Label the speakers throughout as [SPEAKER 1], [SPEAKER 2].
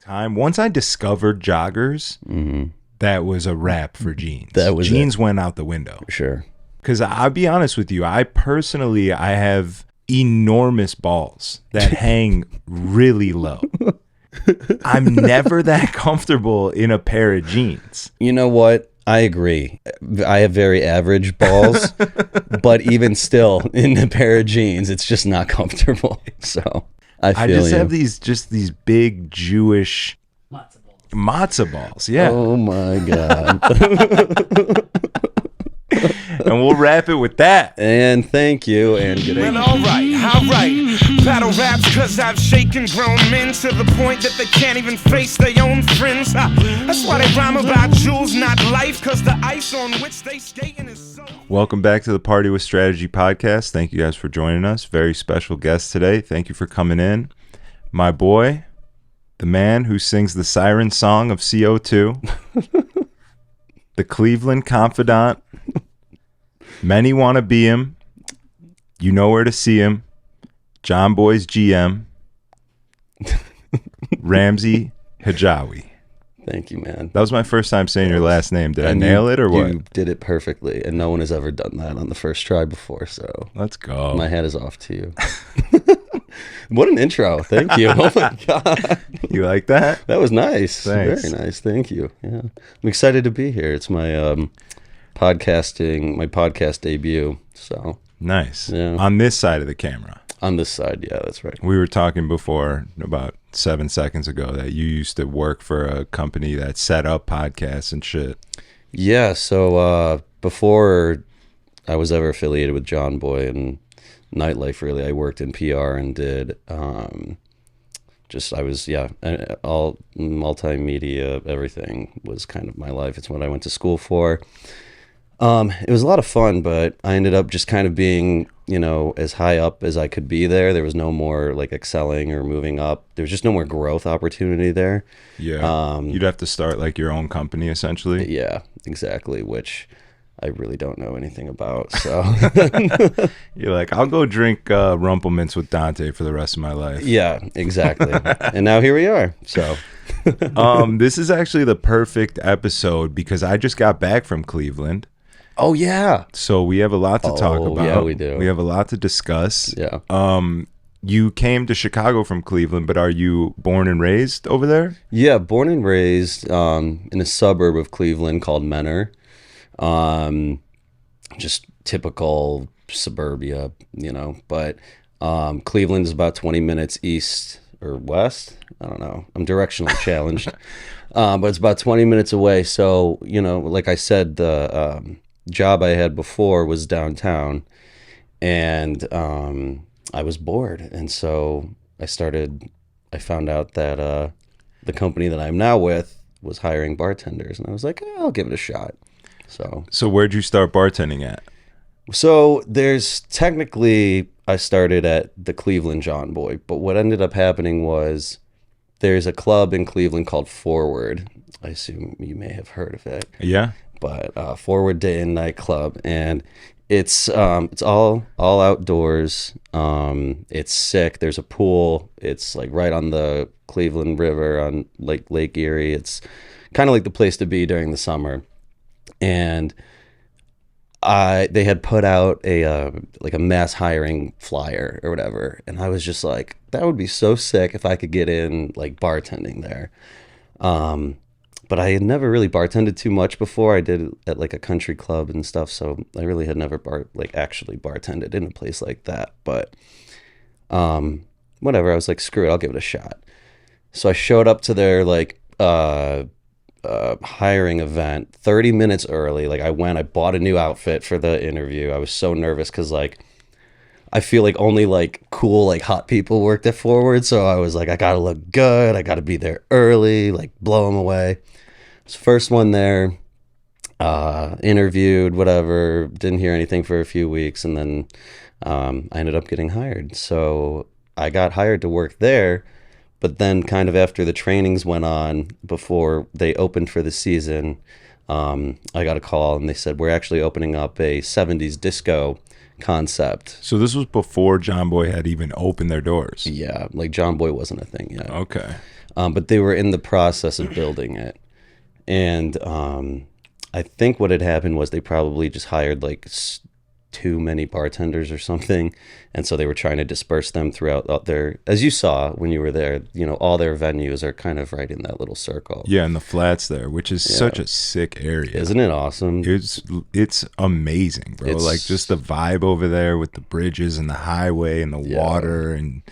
[SPEAKER 1] time. Once I discovered joggers, that was a wrap for jeans. Jeans went out the window.
[SPEAKER 2] Sure.
[SPEAKER 1] Because I'll be honest with you, I have enormous balls that hang really low. I'm never that comfortable in a pair of jeans.
[SPEAKER 2] You know what? I agree. I have very average balls, but even still, in a pair of jeans, it's just not comfortable. So I just
[SPEAKER 1] have these big Jewish matzo balls. Yeah.
[SPEAKER 2] Oh my God.
[SPEAKER 1] And we'll wrap it with that.
[SPEAKER 2] And thank you. And good evening.
[SPEAKER 3] Well, all right. Battle raps, cause I've shaken grown men to the point that they can't even face their own friends. That's why they rhyme about jewels, not life, cause the ice on which they skating is so...
[SPEAKER 1] Welcome back to the Party with Strategy podcast. Thank you guys for joining us. Very special guest today. Thank you for coming in. My boy, the man who sings the siren song of CO2, the Cleveland confidant. Many want to be him. You know where to see him. John Boy's GM, Ramsey Hijawi.
[SPEAKER 2] Thank you, man.
[SPEAKER 1] That was my first time saying your last name. Did I nail it or what?
[SPEAKER 2] You did it perfectly, and no one has ever done that on the first try before, so...
[SPEAKER 1] Let's go.
[SPEAKER 2] My hat is off to you. What an intro. Thank you. Oh, my God.
[SPEAKER 1] You like that?
[SPEAKER 2] That was nice.
[SPEAKER 1] Thanks.
[SPEAKER 2] Very nice. Thank you. Yeah, I'm excited to be here. It's my podcast debut, so...
[SPEAKER 1] Nice.
[SPEAKER 2] Yeah.
[SPEAKER 1] On this side of the camera.
[SPEAKER 2] On this side, yeah, that's right.
[SPEAKER 1] We were talking before, about 7 seconds ago, that you used to work for a company that set up podcasts and shit.
[SPEAKER 2] Yeah, so before I was ever affiliated with John Boy and Nightlife, really, I worked in PR and did all multimedia, everything was kind of my life. It's what I went to school for. It was a lot of fun, but I ended up just kind of being, as high up as I could be there. There was no more like excelling or moving up. There was just no more growth opportunity there.
[SPEAKER 1] Yeah. You'd have to start like your own company essentially.
[SPEAKER 2] Yeah, exactly. Which I really don't know anything about. So
[SPEAKER 1] you're like, I'll go drink Rumplemints with Dante for the rest of my life.
[SPEAKER 2] Yeah, exactly. And now here we are. So
[SPEAKER 1] this is actually the perfect episode because I just got back from Cleveland.
[SPEAKER 2] Oh, yeah.
[SPEAKER 1] So we have a lot to talk about.
[SPEAKER 2] Yeah, we do.
[SPEAKER 1] We have a lot to discuss.
[SPEAKER 2] Yeah.
[SPEAKER 1] You came to Chicago from Cleveland, but are you born and raised over there?
[SPEAKER 2] Yeah, born and raised in a suburb of Cleveland called Menor. Just typical suburbia, but Cleveland is about 20 minutes east or west. I don't know. I'm directionally challenged. But it's about 20 minutes away. So, like I said, the job I had before was downtown, and I was bored. And so I found out that the company that I'm now with was hiring bartenders, and I was like, I'll give it a shot. So
[SPEAKER 1] where'd you start bartending at?
[SPEAKER 2] So I started at the Cleveland John Boy, but what ended up happening was there's a club in Cleveland called Forward. I assume you may have heard of it.
[SPEAKER 1] Yeah.
[SPEAKER 2] But Forward Day and Nightclub, and it's all outdoors. It's sick. There's a pool. It's like right on the Cleveland River on Lake Erie. It's kind of like the place to be during the summer. And they had put out a mass hiring flyer or whatever, and I was just like, that would be so sick if I could get in like bartending there. But I had never really bartended too much before. I did at like a country club and stuff, so I really had never actually bartended in a place like that. But whatever, I was like, screw it, I'll give it a shot. So I showed up to their hiring event 30 minutes early. I bought a new outfit for the interview. I was so nervous because I feel like only cool hot people worked at Forward, so I was like, I gotta look good, I gotta be there early, blow them away. So first one there, interviewed, whatever, didn't hear anything for a few weeks, and then I ended up getting hired. So I got hired to work there. But then kind of after the trainings went on, before they opened for the season, I got a call and they said, we're actually opening up a 70s disco concept.
[SPEAKER 1] So this was before John Boy had even opened their doors?
[SPEAKER 2] Yeah, John Boy wasn't a thing yet.
[SPEAKER 1] Okay.
[SPEAKER 2] But they were in the process of building it. And I think what had happened was they probably just hired like too many bartenders or something, and so they were trying to disperse them throughout their, as you saw when you were there, you know, all their venues are kind of right in that little circle.
[SPEAKER 1] Yeah, and the flats there, which is such a sick area.
[SPEAKER 2] Isn't it awesome?
[SPEAKER 1] It's amazing, bro. Like just the vibe over there with the bridges and the highway and the water and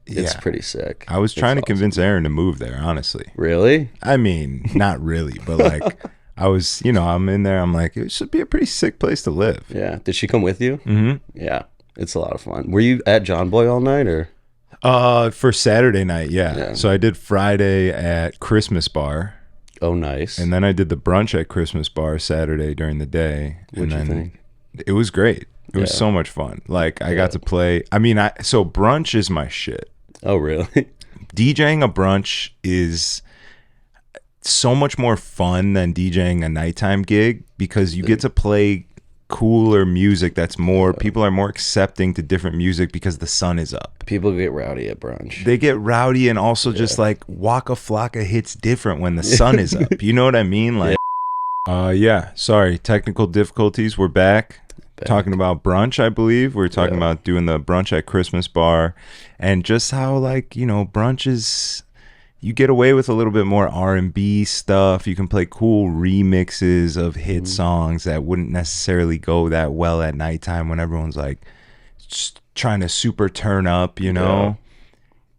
[SPEAKER 2] it's pretty sick.
[SPEAKER 1] I was trying to convince Aaron to move there, honestly.
[SPEAKER 2] Really?
[SPEAKER 1] I mean, not really, but like I was, you know, I'm in there. I'm like, it should be a pretty sick place to live.
[SPEAKER 2] Yeah. Did she come with you?
[SPEAKER 1] Mm-hmm.
[SPEAKER 2] Yeah. It's a lot of fun. Were you at John Boy all night or?
[SPEAKER 1] For Saturday night, yeah. So I did Friday at Christmas Bar.
[SPEAKER 2] Oh, nice.
[SPEAKER 1] And then I did the brunch at Christmas Bar Saturday during the day.
[SPEAKER 2] What'd you think?
[SPEAKER 1] It was great. It was so much fun. Like I got to play. I mean, so brunch is my shit.
[SPEAKER 2] Oh, really?
[SPEAKER 1] DJing a brunch is so much more fun than DJing a nighttime gig because you get to play cooler music that's more, people are more accepting to different music because the sun is up.
[SPEAKER 2] People get rowdy at brunch.
[SPEAKER 1] They get rowdy and also just like Waka Flocka hits different when the sun is up. You know what I mean? Like, sorry, technical difficulties. We're back. Talking about brunch, I believe. We were talking about doing the brunch at Christmas Bar and just how, like, you know, brunch is, you get away with a little bit more R&B stuff. You can play cool remixes of hit songs that wouldn't necessarily go that well at nighttime when everyone's like just trying to super turn up, you know.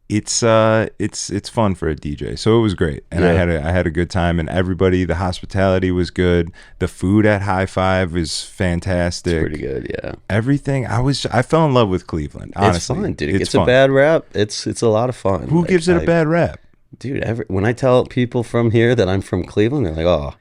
[SPEAKER 1] It's fun for a DJ. So it was great. And I had a good time, and everybody, the hospitality was good. The food at High Five is fantastic.
[SPEAKER 2] It's pretty good, yeah.
[SPEAKER 1] Everything. I fell in love with Cleveland, honestly.
[SPEAKER 2] It's fun, dude. It gets a bad rap. It's a lot of fun.
[SPEAKER 1] Who gives it a bad rap?
[SPEAKER 2] Dude, when I tell people from here that I'm from Cleveland, they're like, "Oh,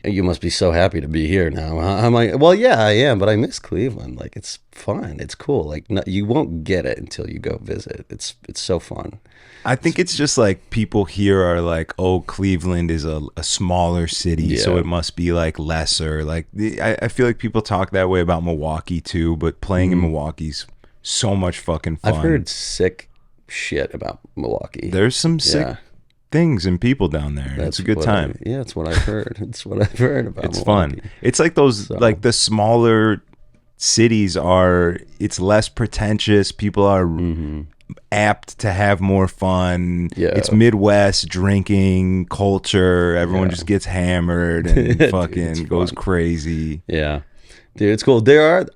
[SPEAKER 2] you must be so happy to be here now." I'm like, "Well, yeah, I am, but I miss Cleveland. Like, it's fun. It's cool. Like, you won't get it until you go visit. It's so fun."
[SPEAKER 1] I think it's just like people here are like, "Oh, Cleveland is a smaller city, so it must be like lesser." Like, I feel like people talk that way about Milwaukee too, but playing in Milwaukee's so much fucking fun.
[SPEAKER 2] I've heard sick shit about Milwaukee.
[SPEAKER 1] There's some sick things and people down there. It's a good time.
[SPEAKER 2] It's what I've heard. It's what I've heard about
[SPEAKER 1] It's
[SPEAKER 2] Milwaukee.
[SPEAKER 1] fun. It's like those, like the smaller cities are, it's less pretentious. People are apt to have more fun. It's Midwest drinking culture. Everyone just gets hammered and fucking goes crazy.
[SPEAKER 2] Yeah. Dude, it's cool.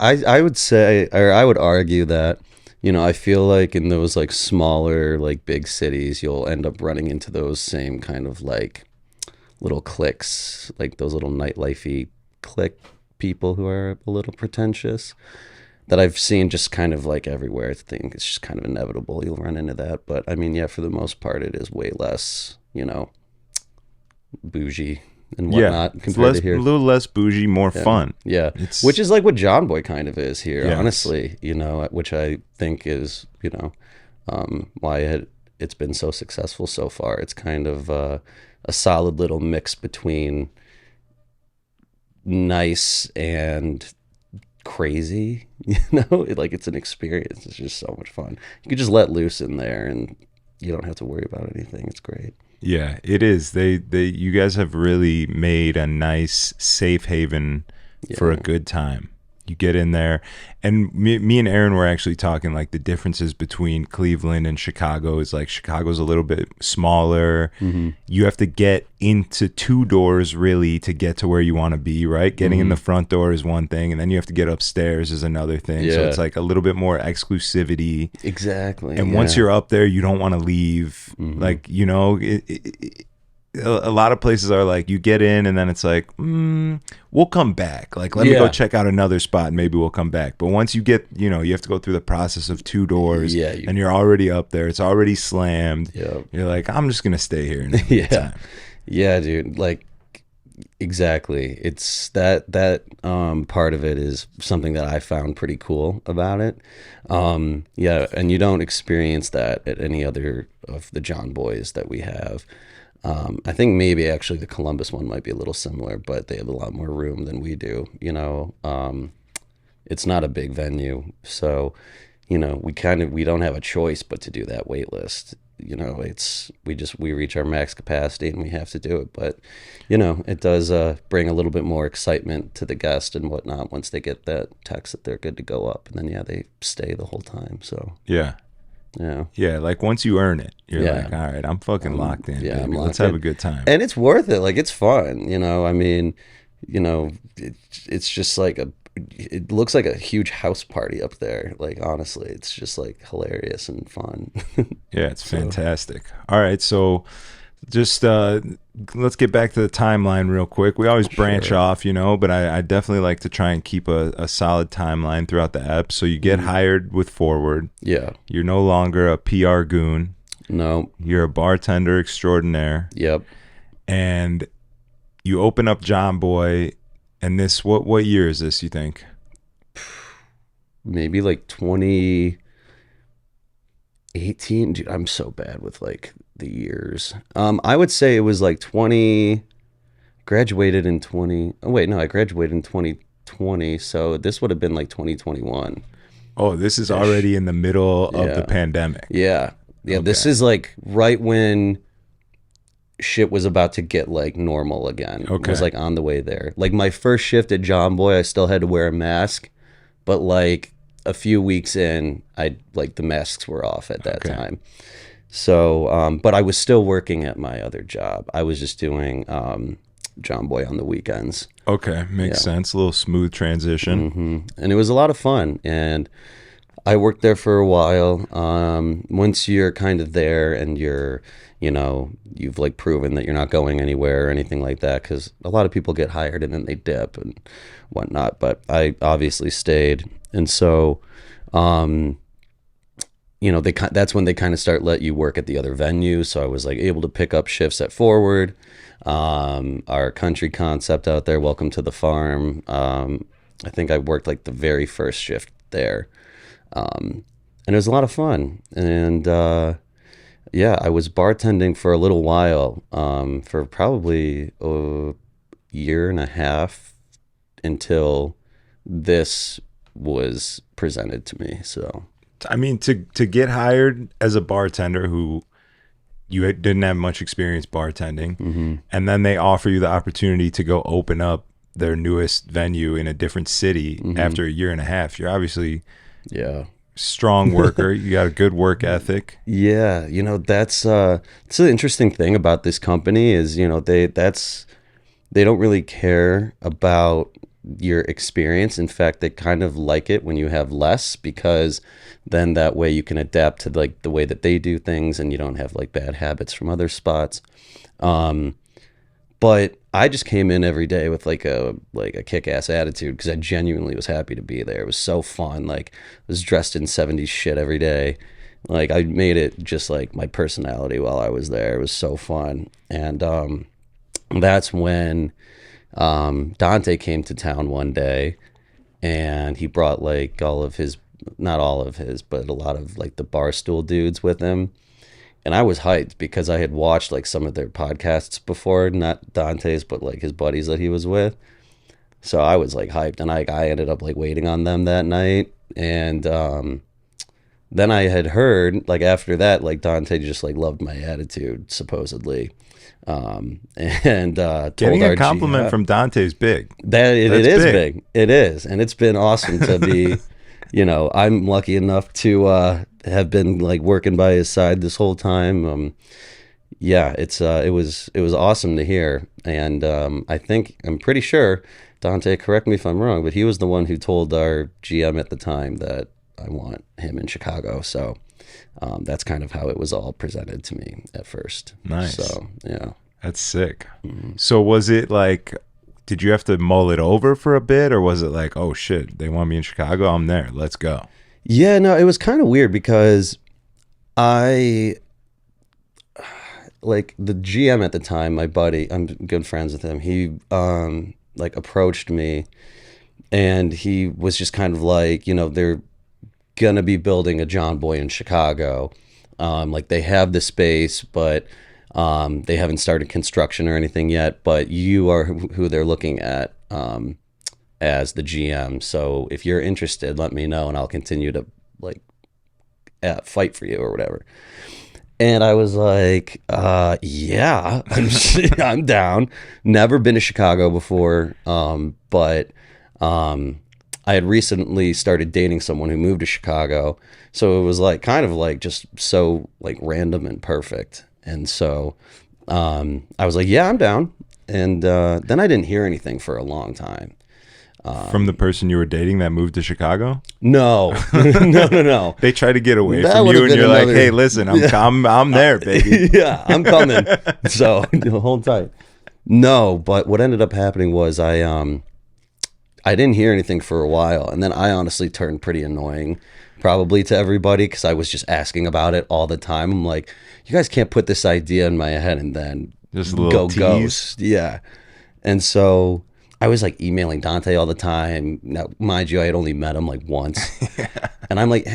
[SPEAKER 2] I would say, or I would argue that, you know, I feel like in those like smaller, like big cities, you'll end up running into those same kind of like little cliques, like those little nightlife-y clique people who are a little pretentious that I've seen just kind of like everywhere. I think it's just kind of inevitable. You'll run into that. But I mean, yeah, for the most part, it is way less, you know, bougie and whatnot compared to here.
[SPEAKER 1] A little less bougie, more fun.
[SPEAKER 2] Yeah, which is like what John Boy kind of is here, honestly, you know, which I think is, you know, why it's been so successful so far. It's kind of a solid little mix between nice and crazy, you know, like it's an experience. It's just so much fun. You can just let loose in there and you don't have to worry about anything. It's great.
[SPEAKER 1] Yeah, it is. You guys have really made a nice safe haven for a good time. You get in there, and me and Aaron were actually talking like the differences between Cleveland and Chicago is like Chicago's a little bit smaller. You have to get into two doors really to get to where you want to be, right? Getting in the front door is one thing, and then you have to get upstairs is another thing. So it's like a little bit more exclusivity.
[SPEAKER 2] Exactly.
[SPEAKER 1] And once you're up there, you don't want to leave. Like, you know, a lot of places are like you get in and then it's like we'll come back, like let me go check out another spot and maybe we'll come back. But once you get, you know, you have to go through the process of two doors and you're already up there, it's already slammed. You're like, I'm just gonna stay here and have a good time.
[SPEAKER 2] Yeah, dude, like exactly. It's that part of it is something that I found pretty cool about it. And you don't experience that at any other of the John Boys that we have. I think maybe actually the Columbus one might be a little similar, but they have a lot more room than we do, you know. It's not a big venue, so, you know, we don't have a choice but to do that wait list. we reach our max capacity and we have to do it. But it does bring a little bit more excitement to the guest and whatnot once they get that text that they're good to go up, and then they stay the whole time. So
[SPEAKER 1] yeah. Yeah, like once you earn it, you're like, all right, I'm fucking locked in.
[SPEAKER 2] Yeah,
[SPEAKER 1] baby. Let's have a good time.
[SPEAKER 2] And it's worth it. Like, it's fun. I mean, it's just like it looks like a huge house party up there. Like, honestly, it's just like hilarious and fun.
[SPEAKER 1] Yeah, it's fantastic. All right, so just let's get back to the timeline real quick. We always branch off, but I definitely like to try and keep a solid timeline throughout the ep. So you get hired with Forward.
[SPEAKER 2] Yeah.
[SPEAKER 1] You're no longer a PR goon.
[SPEAKER 2] No.
[SPEAKER 1] You're a bartender extraordinaire.
[SPEAKER 2] Yep.
[SPEAKER 1] And you open up John Boy, and this, what year is this, you think?
[SPEAKER 2] Maybe like 2018. Dude, I'm so bad with like the years. I would say it was like I graduated in 2020, so this would have been like 2021.
[SPEAKER 1] Oh, this is already in the middle of the pandemic.
[SPEAKER 2] Yeah.
[SPEAKER 1] Okay.
[SPEAKER 2] This is like right when shit was about to get like normal again.
[SPEAKER 1] Okay.
[SPEAKER 2] It was like on the way there. Like my first shift at John Boy, I still had to wear a mask, but like a few weeks in, the masks were off at that time. So, but I was still working at my other job. I was just doing John Boy on the weekends.
[SPEAKER 1] Okay, makes sense. A little smooth transition.
[SPEAKER 2] Mm-hmm. And it was a lot of fun. And I worked there for a while. Once you're kind of there and you've like proven that you're not going anywhere or anything like that, because a lot of people get hired and then they dip and whatnot. But I obviously stayed. And so, that's when they kind of start let you work at the other venues. So I was like able to pick up shifts at Forward, our country concept out there, Welcome to the Farm. I think I worked like the very first shift there. And it was a lot of fun. And, I was bartending for a little while, for probably a year and a half until this was presented to me. So,
[SPEAKER 1] I mean, to get hired as a bartender who you didn't have much experience bartending, and then they offer you the opportunity to go open up their newest venue in a different city after a year and a half, you're obviously strong worker. You got a good work ethic.
[SPEAKER 2] Yeah, that's the interesting thing about this company is they don't really care about your experience. In fact, they kind of like it when you have less, because then that way you can adapt to like the way that they do things and you don't have like bad habits from other spots. But I just came in every day with like a kick-ass attitude because I genuinely was happy to be there. It was so fun. Like, I was dressed in 70s shit every day. Like, I made it just like my personality while I was there. It was so fun. And that's when Dante came to town one day, and he brought like not all of his, but a lot of like the Barstool dudes with him. And I was hyped because I had watched like some of their podcasts before, not Dante's, but like his buddies that he was with. So I was like hyped, and I ended up like waiting on them that night. And then I had heard like after that, like Dante just like loved my attitude supposedly. Told
[SPEAKER 1] getting a compliment from Dante is big.
[SPEAKER 2] It is big. It is, and it's been awesome to be. I'm lucky enough to have been like working by his side this whole time. It was awesome to hear, and I'm pretty sure Dante, correct me if I'm wrong, but he was the one who told our GM at the time that I want him in Chicago. So that's kind of how it was all presented to me at first.
[SPEAKER 1] Nice.
[SPEAKER 2] So yeah,
[SPEAKER 1] that's sick. So was it like, did you have to mull it over for a bit, or was it like, oh shit, they want me in Chicago, I'm there, let's go?
[SPEAKER 2] Yeah, no, it was kind of weird because like the GM at the time, my buddy, I'm good friends with him. He like approached me, and he was just kind of like, they're gonna be building a John Boy in Chicago. Like they have the space, but they haven't started construction or anything yet, but you are who they're looking at as the GM. So if you're interested, let me know and I'll continue to like fight for you or whatever. And I was like, yeah, I'm down. Never been to Chicago before, but I had recently started dating someone who moved to Chicago. So it was like kind of like just so like random and perfect. And so I was like, yeah, I'm down. And then I didn't hear anything for a long time.
[SPEAKER 1] From the person you were dating that moved to Chicago?
[SPEAKER 2] No, no.
[SPEAKER 1] They try to get away
[SPEAKER 2] That
[SPEAKER 1] from
[SPEAKER 2] would've
[SPEAKER 1] you, and
[SPEAKER 2] been
[SPEAKER 1] you're like,
[SPEAKER 2] another-
[SPEAKER 1] "Hey, listen, I'm there, baby."
[SPEAKER 2] Yeah, I'm coming. So hold tight. No, but what ended up happening was I didn't hear anything for a while, and then I honestly turned pretty annoying, probably to everybody, because I was just asking about it all the time. I'm like, you guys can't put this idea in my head and then
[SPEAKER 1] Just a little
[SPEAKER 2] go
[SPEAKER 1] tease.
[SPEAKER 2] ghost. Yeah, and so I was like emailing Dante all the time. Now, mind you, I had only met him like once, and I'm like,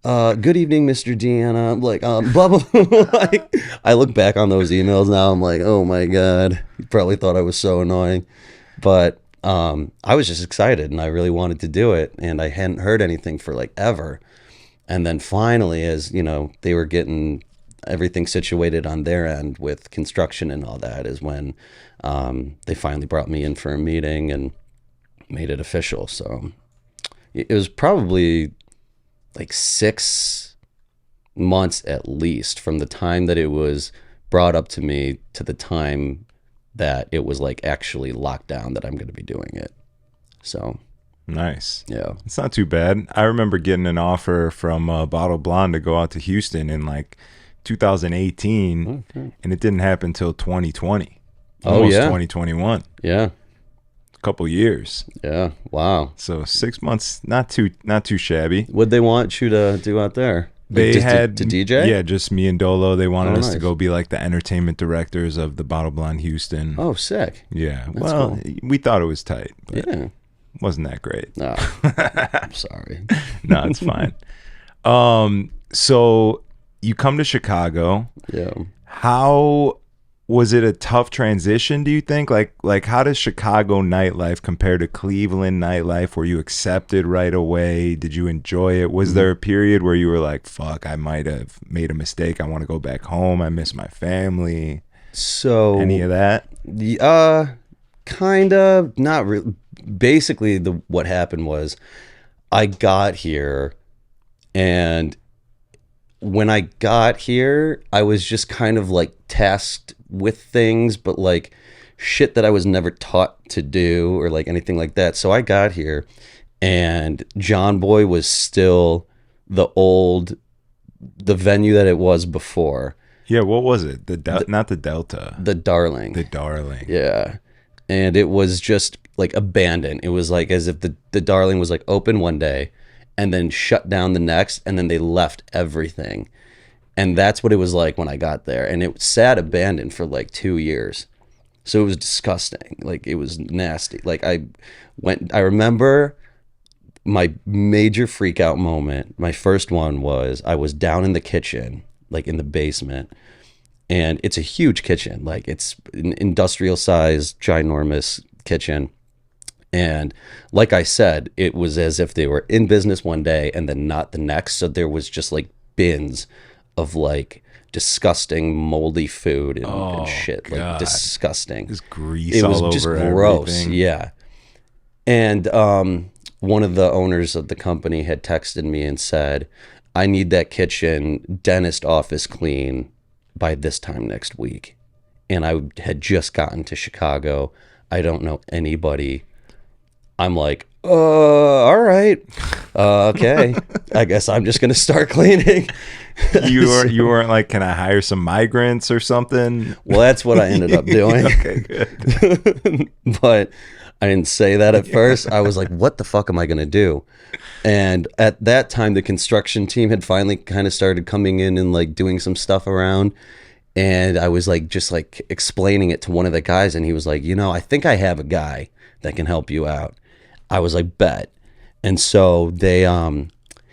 [SPEAKER 2] good evening, Mr. Deanna. I'm like, blah, blah, blah. Like, I look back on those emails now. I'm like, oh my God. You probably thought I was so annoying. But I was just excited and I really wanted to do it. And I hadn't heard anything for like ever. And then finally, as you know, they were getting everything situated on their end with construction and all that, is when they finally brought me in for a meeting and made it official. So it was probably like 6 months at least from the time that it was brought up to me to the time that it was like actually locked down that I'm going to be doing it. So
[SPEAKER 1] Nice.
[SPEAKER 2] yeah.
[SPEAKER 1] It's not too bad. I remember getting an offer from Bottle Blonde to go out to Houston in like 2018, and it didn't happen until 2020.
[SPEAKER 2] Oh,
[SPEAKER 1] Almost
[SPEAKER 2] yeah.
[SPEAKER 1] 2021.
[SPEAKER 2] Yeah.
[SPEAKER 1] A couple years.
[SPEAKER 2] Yeah. Wow.
[SPEAKER 1] So 6 months, not too shabby.
[SPEAKER 2] What'd they want you to do out there? Like,
[SPEAKER 1] They
[SPEAKER 2] just
[SPEAKER 1] had
[SPEAKER 2] to DJ?
[SPEAKER 1] Yeah, just me and Dolo. They wanted
[SPEAKER 2] Oh,
[SPEAKER 1] us to
[SPEAKER 2] nice.
[SPEAKER 1] go be like the entertainment directors of the Bottle Blonde Houston.
[SPEAKER 2] Oh, sick.
[SPEAKER 1] Yeah.
[SPEAKER 2] That's
[SPEAKER 1] Well,
[SPEAKER 2] cool.
[SPEAKER 1] we thought it was tight, but
[SPEAKER 2] Yeah.
[SPEAKER 1] wasn't that great.
[SPEAKER 2] No. I'm sorry.
[SPEAKER 1] No, it's fine. So you come to Chicago.
[SPEAKER 2] Yeah.
[SPEAKER 1] How was it a tough transition, do you think? Like how does Chicago nightlife compare to Cleveland nightlife? Were you accepted right away? Did you enjoy it? Was there a period where you were like, fuck, I might have made a mistake. I want to go back home. I miss my family.
[SPEAKER 2] So
[SPEAKER 1] Any of that?
[SPEAKER 2] Kind of, not really. Basically, what happened was I got here, and when I got here, I was just kind of like tasked with things, but like shit that I was never taught to do or like anything like that. So I got here, and John Boy was still the venue that it was before,
[SPEAKER 1] Yeah, what was it? Not the Delta.
[SPEAKER 2] the Darling.
[SPEAKER 1] The Darling.
[SPEAKER 2] Yeah. And it was just like abandoned. It was like as if the Darling was like open one day and then shut down the next, and then they left everything. And that's what it was like when I got there. And it sat abandoned for like 2 years. So it was disgusting. Like it was nasty. Like I remember my major freak out moment. My first one was I was down in the kitchen, like in the basement. And it's a huge kitchen, like it's an industrial sized, ginormous kitchen. And like I said, it was as if they were in business one day and then not the next. So there was just like bins of like disgusting, moldy food and shit,
[SPEAKER 1] God.
[SPEAKER 2] like disgusting.
[SPEAKER 1] Just grease
[SPEAKER 2] It
[SPEAKER 1] all
[SPEAKER 2] was
[SPEAKER 1] over
[SPEAKER 2] just gross,
[SPEAKER 1] everything.
[SPEAKER 2] yeah. And one of the owners of the company had texted me and said, I need that kitchen dentist office clean by this time next week. And I had just gotten to Chicago. I don't know anybody. I'm like, all right. Okay. I guess I'm just going to start cleaning.
[SPEAKER 1] You weren't like, can I hire some migrants or something?
[SPEAKER 2] Well, that's what I ended up doing.
[SPEAKER 1] Okay, good.
[SPEAKER 2] But I didn't say that at first. I was like, what the fuck am I going to do? And at that time, the construction team had finally kind of started coming in and like doing some stuff around. And I was like, just like explaining it to one of the guys. And he was like, I think I have a guy that can help you out. I was like, bet. And so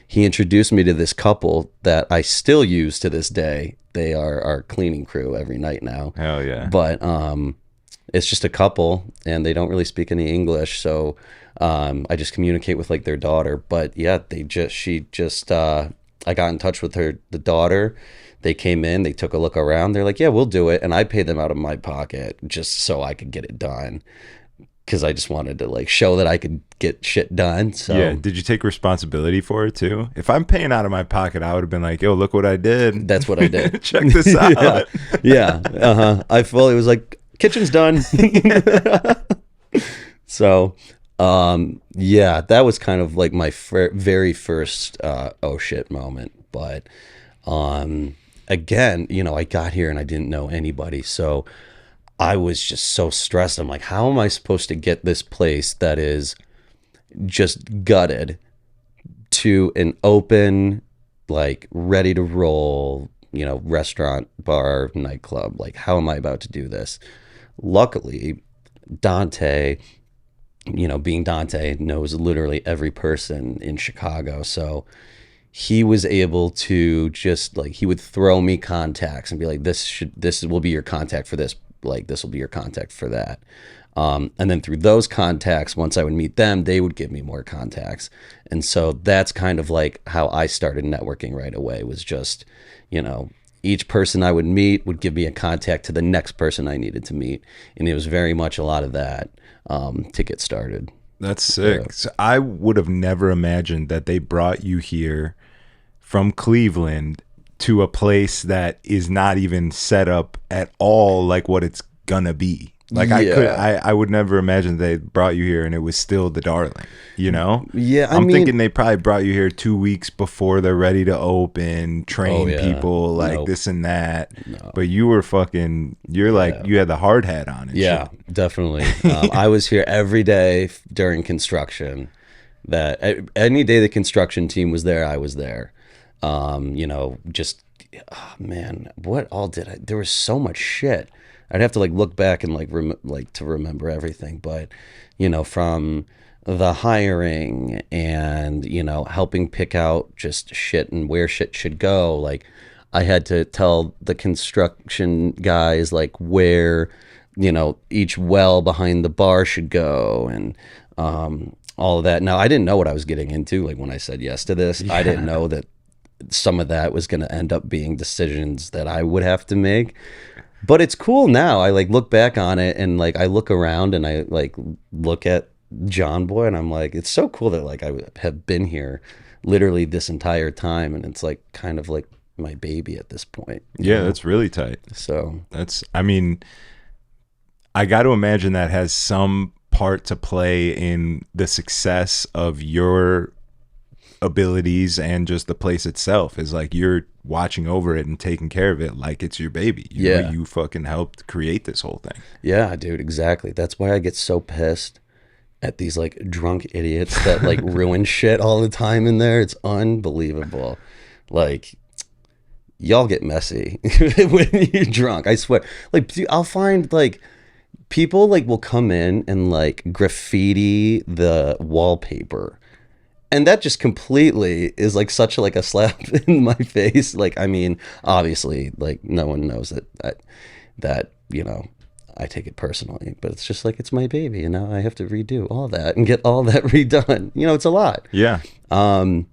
[SPEAKER 2] he introduced me to this couple that I still use to this day. They are our cleaning crew every night now.
[SPEAKER 1] Hell yeah.
[SPEAKER 2] But it's just a couple, and they don't really speak any English, so I just communicate with like their daughter. But yeah, I got in touch with the daughter. They came in, they took a look around. They're like, yeah, we'll do it. And I paid them out of my pocket just so I could get it done. Because I just wanted to like show that I could get shit done. So
[SPEAKER 1] Yeah. Did you take responsibility for it too? If I'm paying out of my pocket, I would have been like, yo, look what I did.
[SPEAKER 2] that's what I did.
[SPEAKER 1] Check this out.
[SPEAKER 2] Yeah. I fully was like, kitchen's done. So, yeah, that was kind of like my very first oh shit moment. But again, you know, I got here and I didn't know anybody. So I was just so stressed. I'm like, how am I supposed to get this place that is just gutted to an open, like ready to roll, you know, restaurant, bar, nightclub? Like, how am I about to do this? Luckily, Dante, you know, being Dante, knows literally every person in Chicago. So he was able to just like, he would throw me contacts and be like, this will be your contact for this. Like, this will be your contact for that. And then through those contacts, once I would meet them, they would give me more contacts. And so that's kind of like how I started networking right away, was just, you know, each person I would meet would give me a contact to the next person I needed to meet. And it was very much a lot of that to get started.
[SPEAKER 1] That's sick. So I would have never imagined that they brought you here from Cleveland to a place that is not even set up at all like what it's gonna be. Like, I would never imagine they brought you here and it was still the Darling, you know?
[SPEAKER 2] Yeah,
[SPEAKER 1] I'm thinking they probably brought you here 2 weeks before they're ready to open, train people, like this and that. No. But you were fucking, you're like, you had the hard hat on. And
[SPEAKER 2] shit. Definitely. I was here every day during construction. That any day the construction team was there, I was there. You know, just, oh man, what all did I, there was so much shit. I'd have to like look back and like to remember everything, but you know, from the hiring and, you know, helping pick out just shit and where shit should go. Like, I had to tell the construction guys like where, you know, each well behind the bar should go, and all of that. Now, I didn't know what I was getting into. Like, when I said yes to this, I didn't know that some of that was going to end up being decisions that I would have to make. But it's cool now. I like look back on it and like I look around and I like look at John Boy and I'm like, it's so cool that like I have been here literally this entire time, and it's like kind of like my baby at this point.
[SPEAKER 1] Yeah, that's really tight.
[SPEAKER 2] So
[SPEAKER 1] that's, I mean, I got to imagine that has some part to play in the success of your abilities, and just the place itself is like you're watching over it and taking care of it like it's your baby. You fucking helped create this whole thing.
[SPEAKER 2] Yeah, dude, exactly. That's why I get so pissed at these like drunk idiots that like ruin shit all the time in there. It's unbelievable. Like, y'all get messy when you're drunk, I swear. Like, dude, I'll find like people like will come in and like graffiti the wallpaper. And that just completely is like such like a slap in my face. Like, I mean, obviously, like no one knows that, you know, I take it personally, but it's just like, it's my baby, and now I have to redo all that and get all that redone. You know, it's a lot.
[SPEAKER 1] Yeah.
[SPEAKER 2] You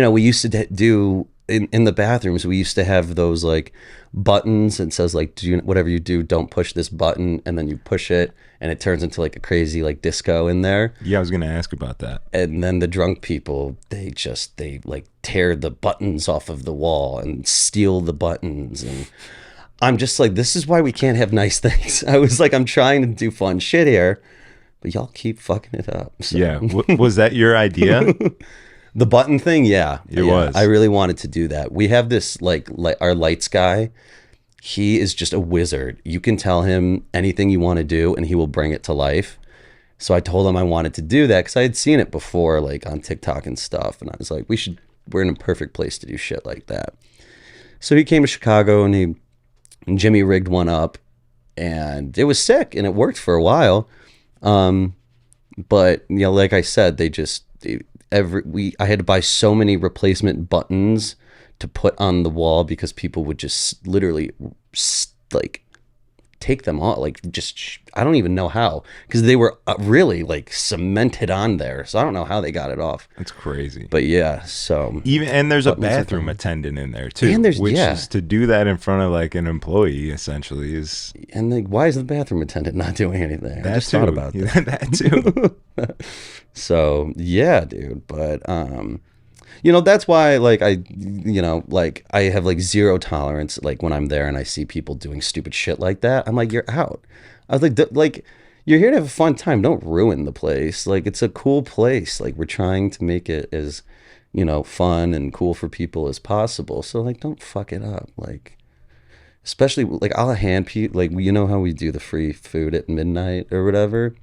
[SPEAKER 2] know, we used to do in the bathrooms, we used to have those like buttons and says like, whatever you do, don't push this button, and then you push it and it turns into like a crazy like disco in there.
[SPEAKER 1] Yeah, I was gonna ask about that.
[SPEAKER 2] And then the drunk people, they like tear the buttons off of the wall and steal the buttons, and I'm just like, this is why we can't have nice things. I was like, I'm trying to do fun shit here, but y'all keep fucking it up. So.
[SPEAKER 1] Yeah. Was that your idea?
[SPEAKER 2] The button thing, yeah.
[SPEAKER 1] It was.
[SPEAKER 2] I really wanted to do that. We have this like our lights guy. He is just a wizard. You can tell him anything you want to do and he will bring it to life. So I told him I wanted to do that because I had seen it before, like on TikTok and stuff. And I was like, we're in a perfect place to do shit like that. So he came to Chicago and Jimmy rigged one up, and it was sick and it worked for a while. But you know, like I said, I had to buy so many replacement buttons to put on the wall because people would just literally like take them off. Like just I don't even know how, because they were really like cemented on there. So I don't know how they got it off.
[SPEAKER 1] That's crazy.
[SPEAKER 2] But yeah, so
[SPEAKER 1] And there's a bathroom attendant in there too,
[SPEAKER 2] and
[SPEAKER 1] which is to do that in front of like an employee essentially is.
[SPEAKER 2] And like, why is the bathroom attendant not doing anything? I just
[SPEAKER 1] too.
[SPEAKER 2] thought about that.
[SPEAKER 1] That too.
[SPEAKER 2] So yeah, dude. But that's why like I have like zero tolerance like when I'm there and I see people doing stupid shit like that. I'm like, you're out. I was like you're here to have a fun time. Don't ruin the place. Like it's a cool place. Like we're trying to make it as fun and cool for people as possible. So like don't fuck it up. Like especially like I'll hand people like how we do the free food at midnight or whatever.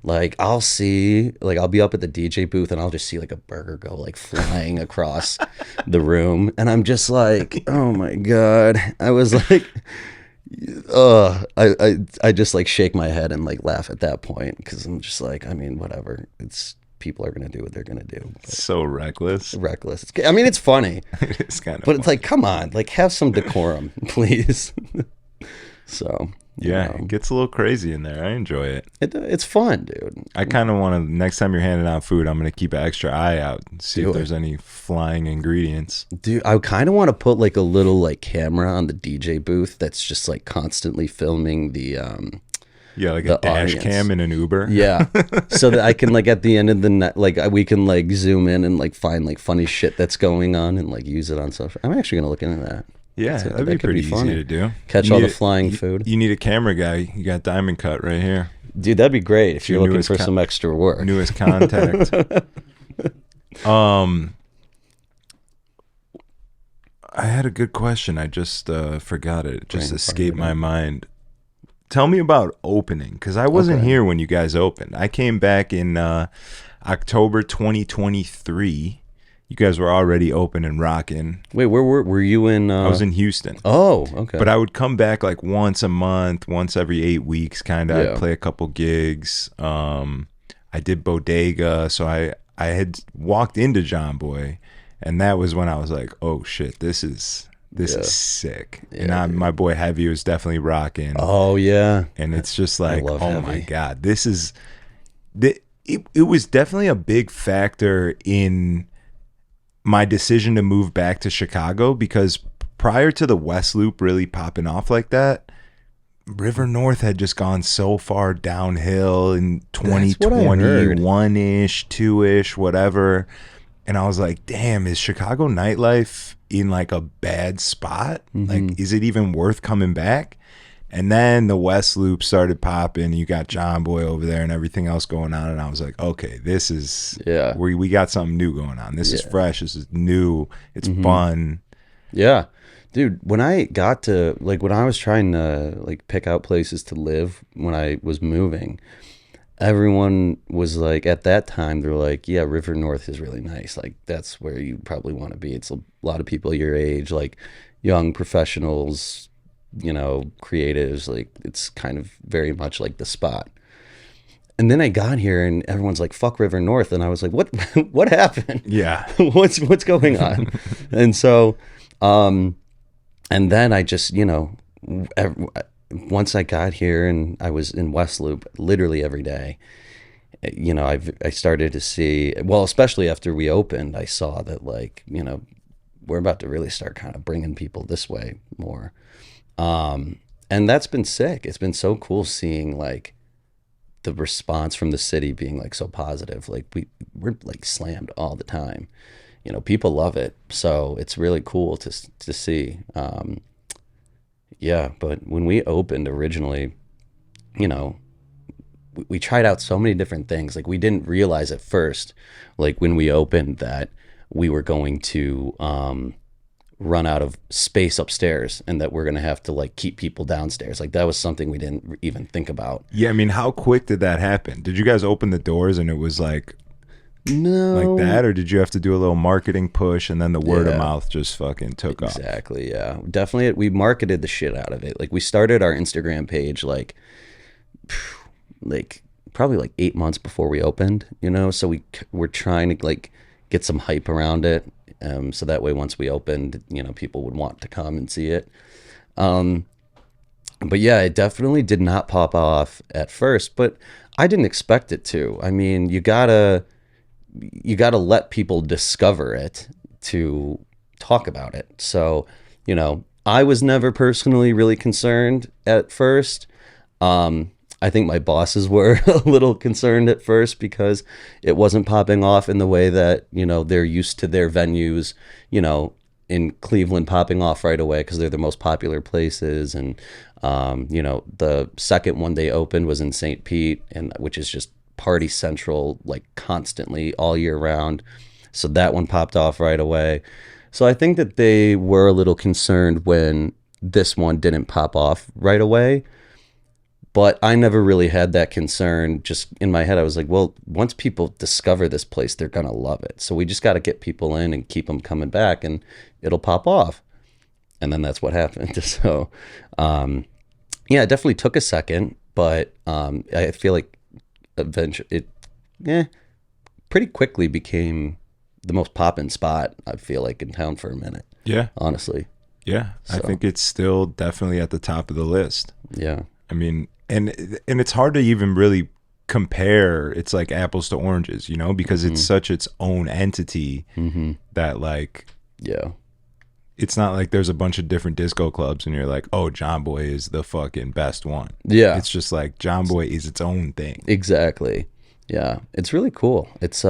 [SPEAKER 2] Like I'll be up at the DJ booth and I'll just see like a burger go like flying across the room, and I'm just like, oh my God. I was like, I just like shake my head and like laugh at that point, because I'm just like, I mean, whatever. People are gonna do what they're gonna do.
[SPEAKER 1] So reckless.
[SPEAKER 2] It's funny.
[SPEAKER 1] It's kind of
[SPEAKER 2] but it's like, come on, like have some decorum, please. So
[SPEAKER 1] yeah, it gets a little crazy in there. I enjoy it.
[SPEAKER 2] It's fun, dude.
[SPEAKER 1] I kind of want to, next time you're handing out food, I'm going to keep an extra eye out and see if there's any flying ingredients.
[SPEAKER 2] Dude, I kind of want to put like a little like camera on the DJ booth that's just like constantly filming the
[SPEAKER 1] like a dash
[SPEAKER 2] audience
[SPEAKER 1] cam in an Uber.
[SPEAKER 2] Yeah. So that I can like at the end of the night, like we can like zoom in and like find like funny shit that's going on and like use it on social. I'm actually going to look into that.
[SPEAKER 1] Yeah, that'd be pretty easy to do.
[SPEAKER 2] Catch all the flying food.
[SPEAKER 1] You need a camera guy. You got Diamond Cut right here.
[SPEAKER 2] Dude, that'd be great if you're looking for some extra work.
[SPEAKER 1] Newest contact. I had a good question. I just forgot it. It just escaped my mind. Tell me about opening, because I wasn't here when you guys opened. I came back in October 2023. You guys were already open and rocking.
[SPEAKER 2] Wait, where were you in?
[SPEAKER 1] I was in Houston.
[SPEAKER 2] Oh, okay.
[SPEAKER 1] But I would come back like once a month, once every 8 weeks, kind of.
[SPEAKER 2] Yeah.
[SPEAKER 1] I'd play a couple gigs. I did Bodega, so I had walked into John Boy, and that was when I was like, oh shit, this is sick.
[SPEAKER 2] Yeah,
[SPEAKER 1] and my boy Heavy was definitely rocking.
[SPEAKER 2] Oh yeah.
[SPEAKER 1] And it's just like, oh
[SPEAKER 2] Heavy.
[SPEAKER 1] my God, this is it was definitely a big factor in my decision to move back to Chicago, because prior to the West Loop really popping off like that, River North had just gone so far downhill in 2021-ish, 2-ish, whatever. And I was like, damn, is Chicago nightlife in like a bad spot?
[SPEAKER 2] Mm-hmm.
[SPEAKER 1] Like, is it even worth coming back? And then the West Loop started popping. You got John Boy over there and everything else going on. And I was like, okay, this is, we got something new going on. This is fresh. This is new. It's fun.
[SPEAKER 2] Yeah. Dude, when I got to, like, when I was trying to, like, pick out places to live when I was moving, everyone was like, at that time, they're like, yeah, River North is really nice. Like, that's where you probably want to be. It's a lot of people your age, like, young professionals, creatives, like it's kind of very much like the spot. And then I got here and everyone's like, fuck River North. And I was like, what happened?
[SPEAKER 1] Yeah.
[SPEAKER 2] What's going on? And so, and then I just, once I got here and I was in West Loop literally every day, I started to see, well, especially after we opened, I saw that like, we're about to really start kind of bringing people this way more. And that's been sick. It's been so cool seeing like the response from the city being like so positive. Like we're like slammed all the time. People love it. So it's really cool to see. Yeah, but when we opened originally, we tried out so many different things. Like we didn't realize at first, like when we opened, that we were going to run out of space upstairs and that we're going to have to like keep people downstairs. Like that was something we didn't even think about.
[SPEAKER 1] Yeah, I mean, how quick did that happen? Did you guys open the doors and it was like
[SPEAKER 2] no
[SPEAKER 1] like that, or did you have to do a little marketing push and then the word of mouth just fucking took off?
[SPEAKER 2] Exactly. Yeah, definitely. We marketed the shit out of it. Like we started our Instagram page like probably like 8 months before we opened, so we're trying to like get some hype around it. So that way, once we opened, people would want to come and see it. But yeah, it definitely did not pop off at first, but I didn't expect it to. I mean, you gotta let people discover it to talk about it. So, I was never personally really concerned at first. I think my bosses were a little concerned at first because it wasn't popping off in the way that, they're used to their venues, in Cleveland popping off right away because they're the most popular places. And, the second one they opened was in St. Pete, and which is just party central, like constantly all year round. So that one popped off right away. So I think that they were a little concerned when this one didn't pop off right away. But I never really had that concern. Just in my head, I was like, well, once people discover this place, they're going to love it. So we just got to get people in and keep them coming back, and it'll pop off. And then that's what happened. So, yeah, it definitely took a second, but I feel like eventually pretty quickly became the most poppin' spot, I feel like, in town for a minute. Yeah. Honestly.
[SPEAKER 1] Yeah. So. I think it's still definitely at the top of the list.
[SPEAKER 2] Yeah.
[SPEAKER 1] I mean, and it's hard to even really compare. It's like apples to oranges, because it's such its own entity that, like,
[SPEAKER 2] yeah,
[SPEAKER 1] it's not like there's a bunch of different disco clubs and you're like, oh, John Boy is the fucking best one.
[SPEAKER 2] Yeah.
[SPEAKER 1] It's just like John Boy is its own thing.
[SPEAKER 2] Exactly. Yeah. It's really cool. It's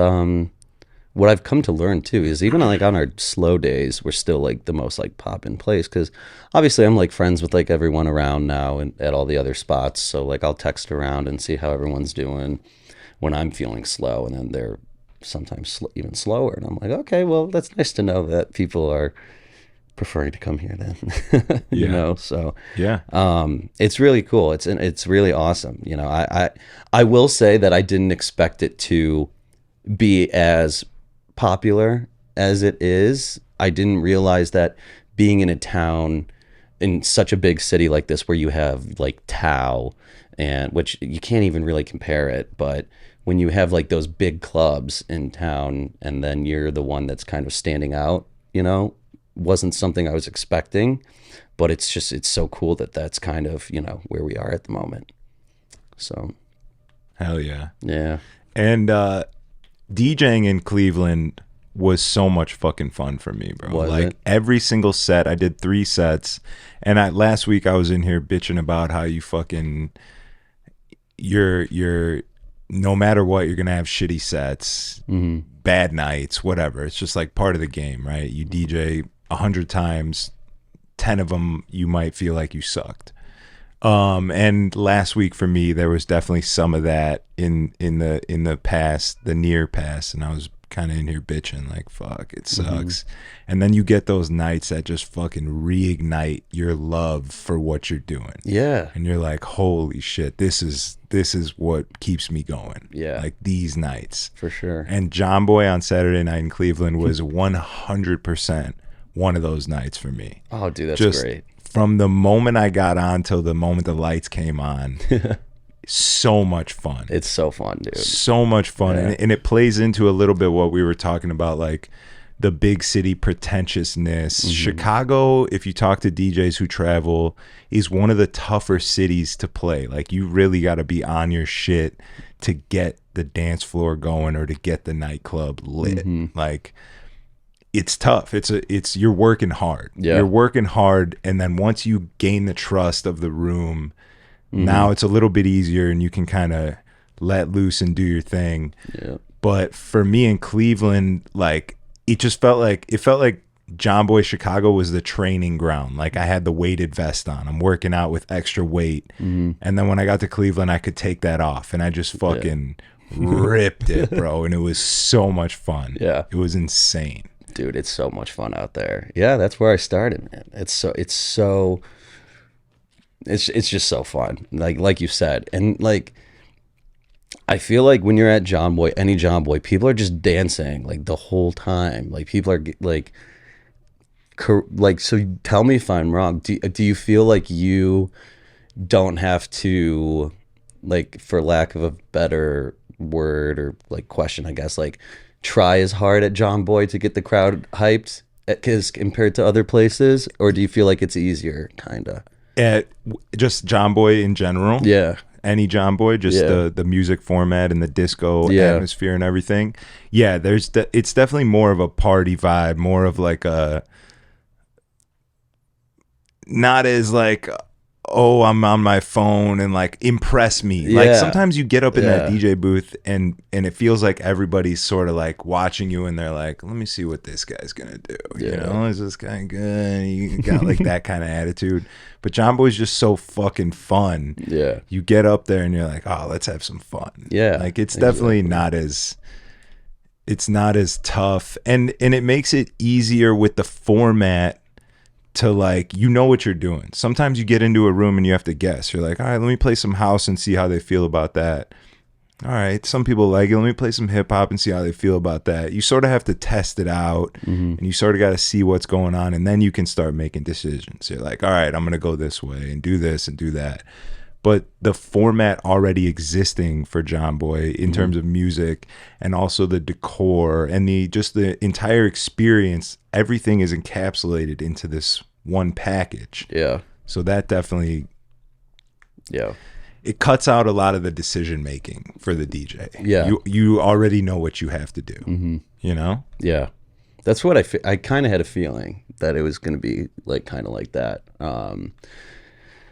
[SPEAKER 2] what I've come to learn too is even like on our slow days, we're still like the most like pop in place, because obviously I'm like friends with like everyone around now and at all the other spots. So like I'll text around and see how everyone's doing when I'm feeling slow, and then they're sometimes even slower, and I'm like, okay, well, that's nice to know that people are preferring to come here then. So
[SPEAKER 1] yeah,
[SPEAKER 2] it's really cool. It's really awesome. I will say that I didn't expect it to be as popular as it is. I didn't realize that being in a town in such a big city like this, where you have like Tao, and which you can't even really compare it, but when you have like those big clubs in town and then you're the one that's kind of standing out, wasn't something I was expecting. But it's so cool that that's kind of, where we are at the moment. So
[SPEAKER 1] hell yeah.
[SPEAKER 2] Yeah.
[SPEAKER 1] And DJing in Cleveland was so much fucking fun for me, bro.
[SPEAKER 2] Was
[SPEAKER 1] like
[SPEAKER 2] it?
[SPEAKER 1] Every single set, I did 3 sets, and last week I was in here bitching about how you fucking you're no matter what, you're gonna have shitty sets, bad nights, whatever. It's just like part of the game, right? You DJ 100 times, 10 of them you might feel like you sucked. And last week for me, there was definitely some of that in the past, the near past, and I was kind of in here bitching like, fuck, it sucks. And then you get those nights that just fucking reignite your love for what you're doing.
[SPEAKER 2] Yeah.
[SPEAKER 1] And you're like, holy shit, this is what keeps me going.
[SPEAKER 2] Yeah.
[SPEAKER 1] Like these nights.
[SPEAKER 2] For sure.
[SPEAKER 1] And John Boy on Saturday night in Cleveland was 100% one of those nights for me.
[SPEAKER 2] Oh, dude, that's
[SPEAKER 1] just
[SPEAKER 2] great.
[SPEAKER 1] From the moment I got on till the moment the lights came on, so much fun.
[SPEAKER 2] It's so fun, dude.
[SPEAKER 1] So much fun.
[SPEAKER 2] Yeah.
[SPEAKER 1] And it plays into a little bit what we were talking about, like the big city pretentiousness. Chicago, if you talk to DJs who travel, is one of the tougher cities to play. Like you really got to be on your shit to get the dance floor going or to get the nightclub lit. Like it's tough. It's you're working hard.
[SPEAKER 2] Yeah.
[SPEAKER 1] You're working hard, and then once you gain the trust of the room, now it's a little bit easier and you can kind of let loose and do your thing.
[SPEAKER 2] Yeah.
[SPEAKER 1] But for me in Cleveland, like it felt like John Boy Chicago was the training ground. Like I had the weighted vest on. I'm working out with extra weight. And then when I got to Cleveland, I could take that off, and I just fucking ripped it, bro. And it was so much fun.
[SPEAKER 2] Yeah.
[SPEAKER 1] It was insane.
[SPEAKER 2] Dude, it's so much fun out there. Yeah, that's where I started, man. It's just so fun. Like you said. And like I feel like when you're at John Boy, any John Boy, people are just dancing like the whole time. Like people are like so tell me if I'm wrong. Do you feel like you don't have to, like, for lack of a better word or like question, I guess, like try as hard at John Boy to get the crowd hyped as compared to other places? Or do you feel like it's easier, kind of?
[SPEAKER 1] Just John Boy in general.
[SPEAKER 2] Yeah.
[SPEAKER 1] Any John Boy, just the music format and the disco atmosphere and everything. Yeah, it's definitely more of a party vibe, more of like not as like, oh, I'm on my phone and like impress me. Like sometimes you get up in that DJ booth and it feels like everybody's sort of like watching you and they're like, let me see what this guy's gonna do. You know, is this guy good? You got like that kind of attitude. But John Boy's just so fucking fun. Yeah. You get up there and you're like, oh, let's have some fun. Yeah. Like it's definitely not as tough. And it makes it easier with the format to like, you know what you're doing. Sometimes you get into a room and you have to guess. You're like, all right, let me play some house and see how they feel about that. All right, some people like it. Let me play some hip hop and see how they feel about that. You sort of have to test it out and you sort of got to see what's going on. And then you can start making decisions. You're like, all right, I'm going to go this way and do this and do that. But the format already existing for John Boy in terms of music and also the decor and the entire experience, everything is encapsulated into this one package. Yeah. So that definitely, it cuts out a lot of the decision making for the DJ. Yeah. You already know what you have to do. You know? Yeah.
[SPEAKER 2] That's what I kind of had a feeling that it was going to be like kind of like that.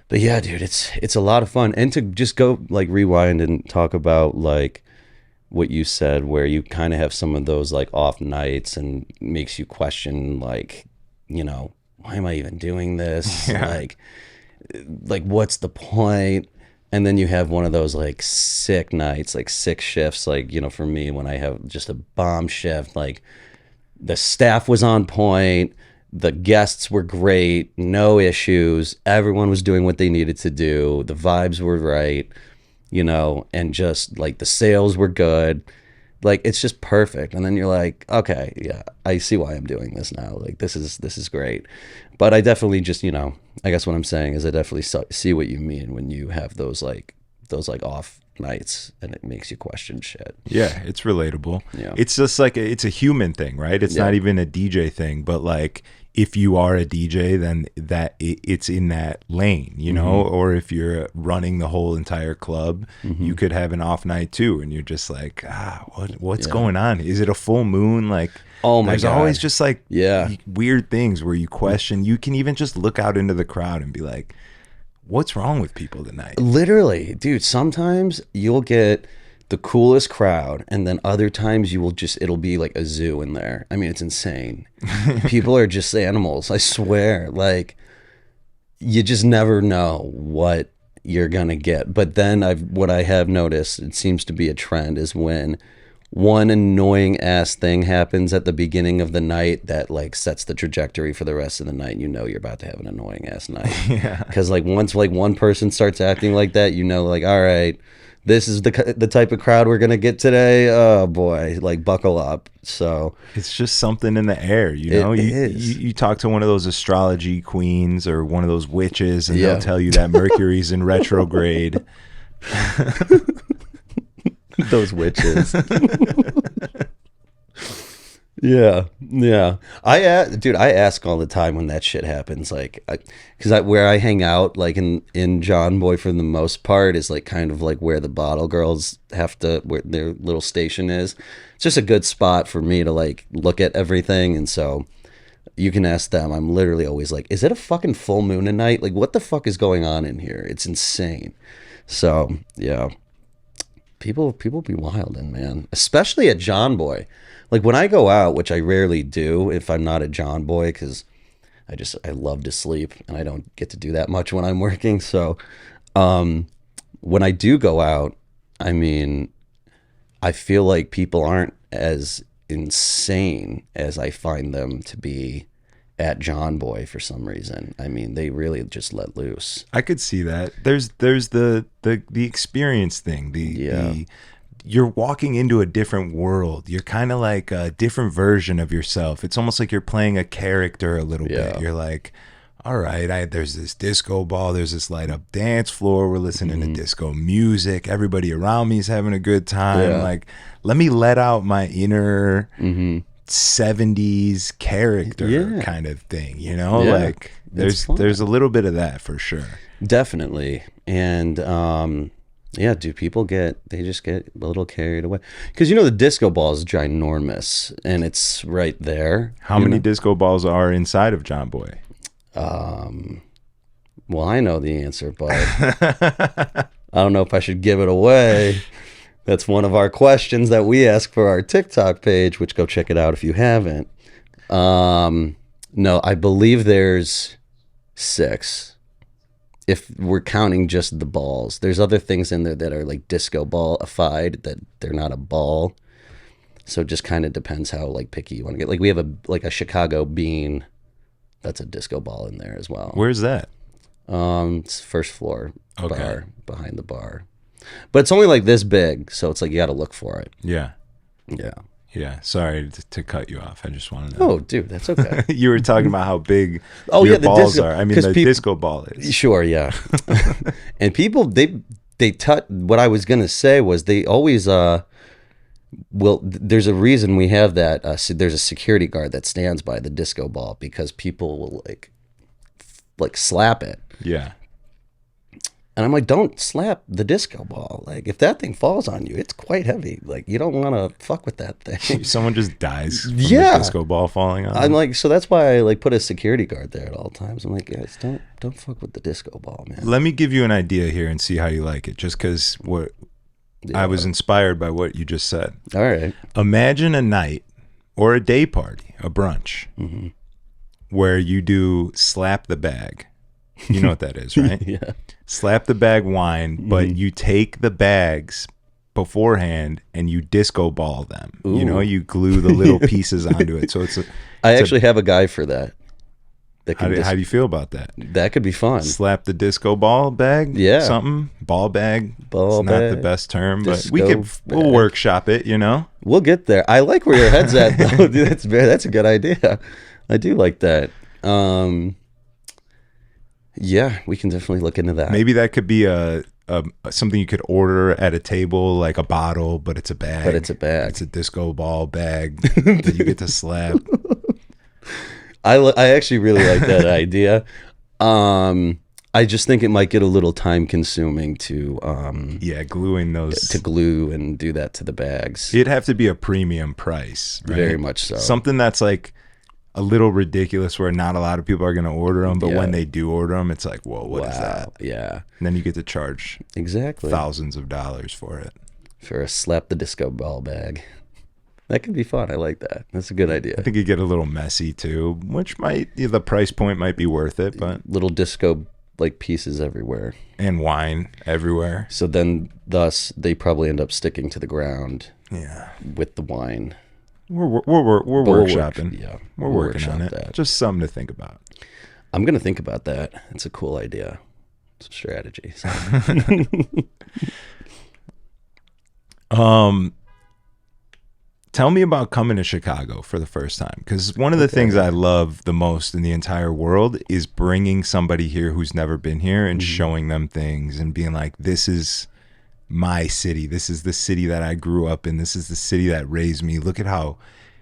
[SPEAKER 2] But yeah, dude, it's a lot of fun. And to just go like rewind and talk about like what you said, where you kind of have some of those like off nights and makes you question like, you know, why am I even doing this? Like what's the point? And then you have one of those like sick nights, like sick shifts. Like, you know, for me, when I have just a bomb shift, like the staff was on point. The guests were great, no issues. Everyone was doing what they needed to do. The vibes were right, you know, and just like the sales were good. Like it's just perfect. And then you're like, okay, yeah, I see why I'm doing this now. Like this is great. But I definitely just, you know, I guess what I'm saying is I definitely see what you mean when you have those off nights and it makes you question shit.
[SPEAKER 1] Yeah, it's relatable. Yeah. It's just like it's a human thing, right? It's not even a DJ thing, but like if you are a DJ, then it's in that lane, you know, or if you're running the whole entire club, you could have an off night too. And you're just like, what's going on? Is it a full moon? Like, oh my God. There's always just like weird things where you question. You can even just look out into the crowd and be like, what's wrong with people tonight?
[SPEAKER 2] Literally, dude, sometimes you'll get the coolest crowd and then other times it'll be like a zoo in there. I mean, it's insane. People are just animals, I swear. Like you just never know what you're gonna get. But then what I have noticed, it seems to be a trend, is when one annoying ass thing happens at the beginning of the night that like sets the trajectory for the rest of the night. You know you're about to have an annoying ass night. Yeah. Because like once like one person starts acting like that, you know, like, all right, this is the type of crowd we're gonna get today. Oh boy, like buckle up. So
[SPEAKER 1] it's just something in the air, you know. You talk to one of those astrology queens or one of those witches, and they'll tell you that Mercury's in retrograde.
[SPEAKER 2] Those witches. Yeah. I ask all the time when that shit happens, like, because where I hang out, like in John Boy for the most part, is like kind of like where the bottle girls where their little station is. It's just a good spot for me to like look at everything, and so you can ask them. I'm literally always like, is it a fucking full moon tonight? Like, what the fuck is going on in here? It's insane. So yeah. People be wildin', man, especially at John Boy. Like when I go out, which I rarely do if I'm not at John Boy, because I love to sleep and I don't get to do that much when I'm working. So when I do go out, I mean, I feel like people aren't as insane as I find them to be at John Boy for some reason. I mean, they really just let loose.
[SPEAKER 1] I could see that. There's the experience thing. You're walking into a different world. You're kind of like a different version of yourself. It's almost like you're playing a character a little bit. You're like, all right, there's this disco ball. There's this light up dance floor. We're listening to disco music. Everybody around me is having a good time. Like, let me let out my inner 70s character kind of thing, you know?
[SPEAKER 2] Yeah,
[SPEAKER 1] Like there's a little bit of that for sure.
[SPEAKER 2] Definitely. And yeah, they just get a little carried away. Because the disco ball is ginormous and it's right there.
[SPEAKER 1] How many disco balls are inside of John Boy?
[SPEAKER 2] Well, I know the answer, but I don't know if I should give it away. That's one of our questions that we ask for our TikTok page, which go check it out if you haven't. No, I believe there's 6. If we're counting just the balls. There's other things in there that are like disco ball-ified, that they're not a ball. So it just kind of depends how like picky you want to get. Like we have a Chicago bean that's a disco ball in there as well.
[SPEAKER 1] Where's that?
[SPEAKER 2] It's first floor bar, behind the bar. But it's only like this big, so it's like you got to look for it.
[SPEAKER 1] Yeah.
[SPEAKER 2] Yeah.
[SPEAKER 1] Yeah, sorry to cut you off. I just want to know.
[SPEAKER 2] Oh, dude, that's okay.
[SPEAKER 1] You were talking about how big your balls are. I mean, the disco ball is.
[SPEAKER 2] Sure, yeah. And people, they touch. What I was gonna say was they always there's a reason we have that. There's a security guard that stands by the disco ball because people will like slap it.
[SPEAKER 1] Yeah.
[SPEAKER 2] And I'm like, don't slap the disco ball. Like, if that thing falls on you, it's quite heavy. Like, you don't want to fuck with that thing.
[SPEAKER 1] Someone just dies from the disco ball falling on them.
[SPEAKER 2] I'm like, so that's why I like put a security guard there at all times. I'm like, guys, don't fuck with the disco ball, man.
[SPEAKER 1] Let me give you an idea here and see how you like it. Just because I was inspired by what you just said.
[SPEAKER 2] All right.
[SPEAKER 1] Imagine a night or a day party, a brunch, where you do slap the bag. You know what that is, right?
[SPEAKER 2] Yeah.
[SPEAKER 1] Slap the bag wine, but you take the bags beforehand and you disco ball them.
[SPEAKER 2] Ooh.
[SPEAKER 1] You know, you glue the little pieces onto it. So
[SPEAKER 2] I actually have a guy for that.
[SPEAKER 1] How do you feel about that?
[SPEAKER 2] That could be fun.
[SPEAKER 1] Slap the disco ball bag?
[SPEAKER 2] Yeah.
[SPEAKER 1] Something? Ball bag?
[SPEAKER 2] Ball
[SPEAKER 1] it's
[SPEAKER 2] bag.
[SPEAKER 1] not the best term, but
[SPEAKER 2] Disco
[SPEAKER 1] we'll workshop it, you know?
[SPEAKER 2] We'll get there. I like where your head's at, though. Dude, that's a good idea. I do like that. Yeah, we can definitely look into that.
[SPEAKER 1] Maybe that could be a something you could order at a table, like a bottle, but it's a bag. It's a disco ball bag that you get to slap.
[SPEAKER 2] I actually really like that idea. I just think it might get a little time consuming to
[SPEAKER 1] gluing those
[SPEAKER 2] to glue and do that to the bags.
[SPEAKER 1] It'd have to be a premium price, right?
[SPEAKER 2] Very much so.
[SPEAKER 1] Something that's like a little ridiculous where not a lot of people are going to order them, but when they do order them, it's like, whoa, what is that?
[SPEAKER 2] Yeah.
[SPEAKER 1] And then you get to charge thousands of dollars for it.
[SPEAKER 2] For a slap the disco ball bag. That could be fun. I like that. That's a good idea.
[SPEAKER 1] I think you get a little messy too, which the price point might be worth it, but
[SPEAKER 2] little disco like pieces everywhere.
[SPEAKER 1] And wine everywhere.
[SPEAKER 2] So then thus they probably end up sticking to the ground.
[SPEAKER 1] Yeah.
[SPEAKER 2] With the wine.
[SPEAKER 1] We're workshopping. We're working on it.
[SPEAKER 2] That.
[SPEAKER 1] Just something to think about.
[SPEAKER 2] I'm going to think about that. It's a cool idea. It's a strategy. So.
[SPEAKER 1] Tell me about coming to Chicago for the first time. Because one of the things I love the most in the entire world is bringing somebody here who's never been here and showing them things and being like, this is my city. This is the city that I grew up in. This is the city that raised me. Look at how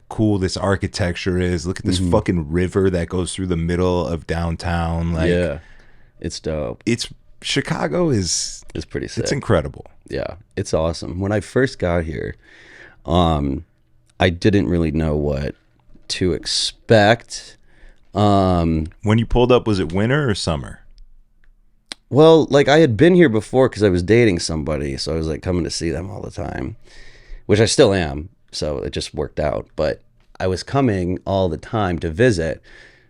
[SPEAKER 1] cool this architecture is. Look at this fucking river that goes through the middle of downtown. Like,
[SPEAKER 2] yeah, it's dope.
[SPEAKER 1] Chicago is
[SPEAKER 2] pretty sick.
[SPEAKER 1] It's incredible.
[SPEAKER 2] Yeah, it's awesome. When I first got here, I didn't really know what to expect.
[SPEAKER 1] When you pulled up, was it winter or summer?
[SPEAKER 2] Well, like I had been here before because I was dating somebody, so I was like coming to see them all the time, which I still am, so it just worked out. But I was coming all the time to visit,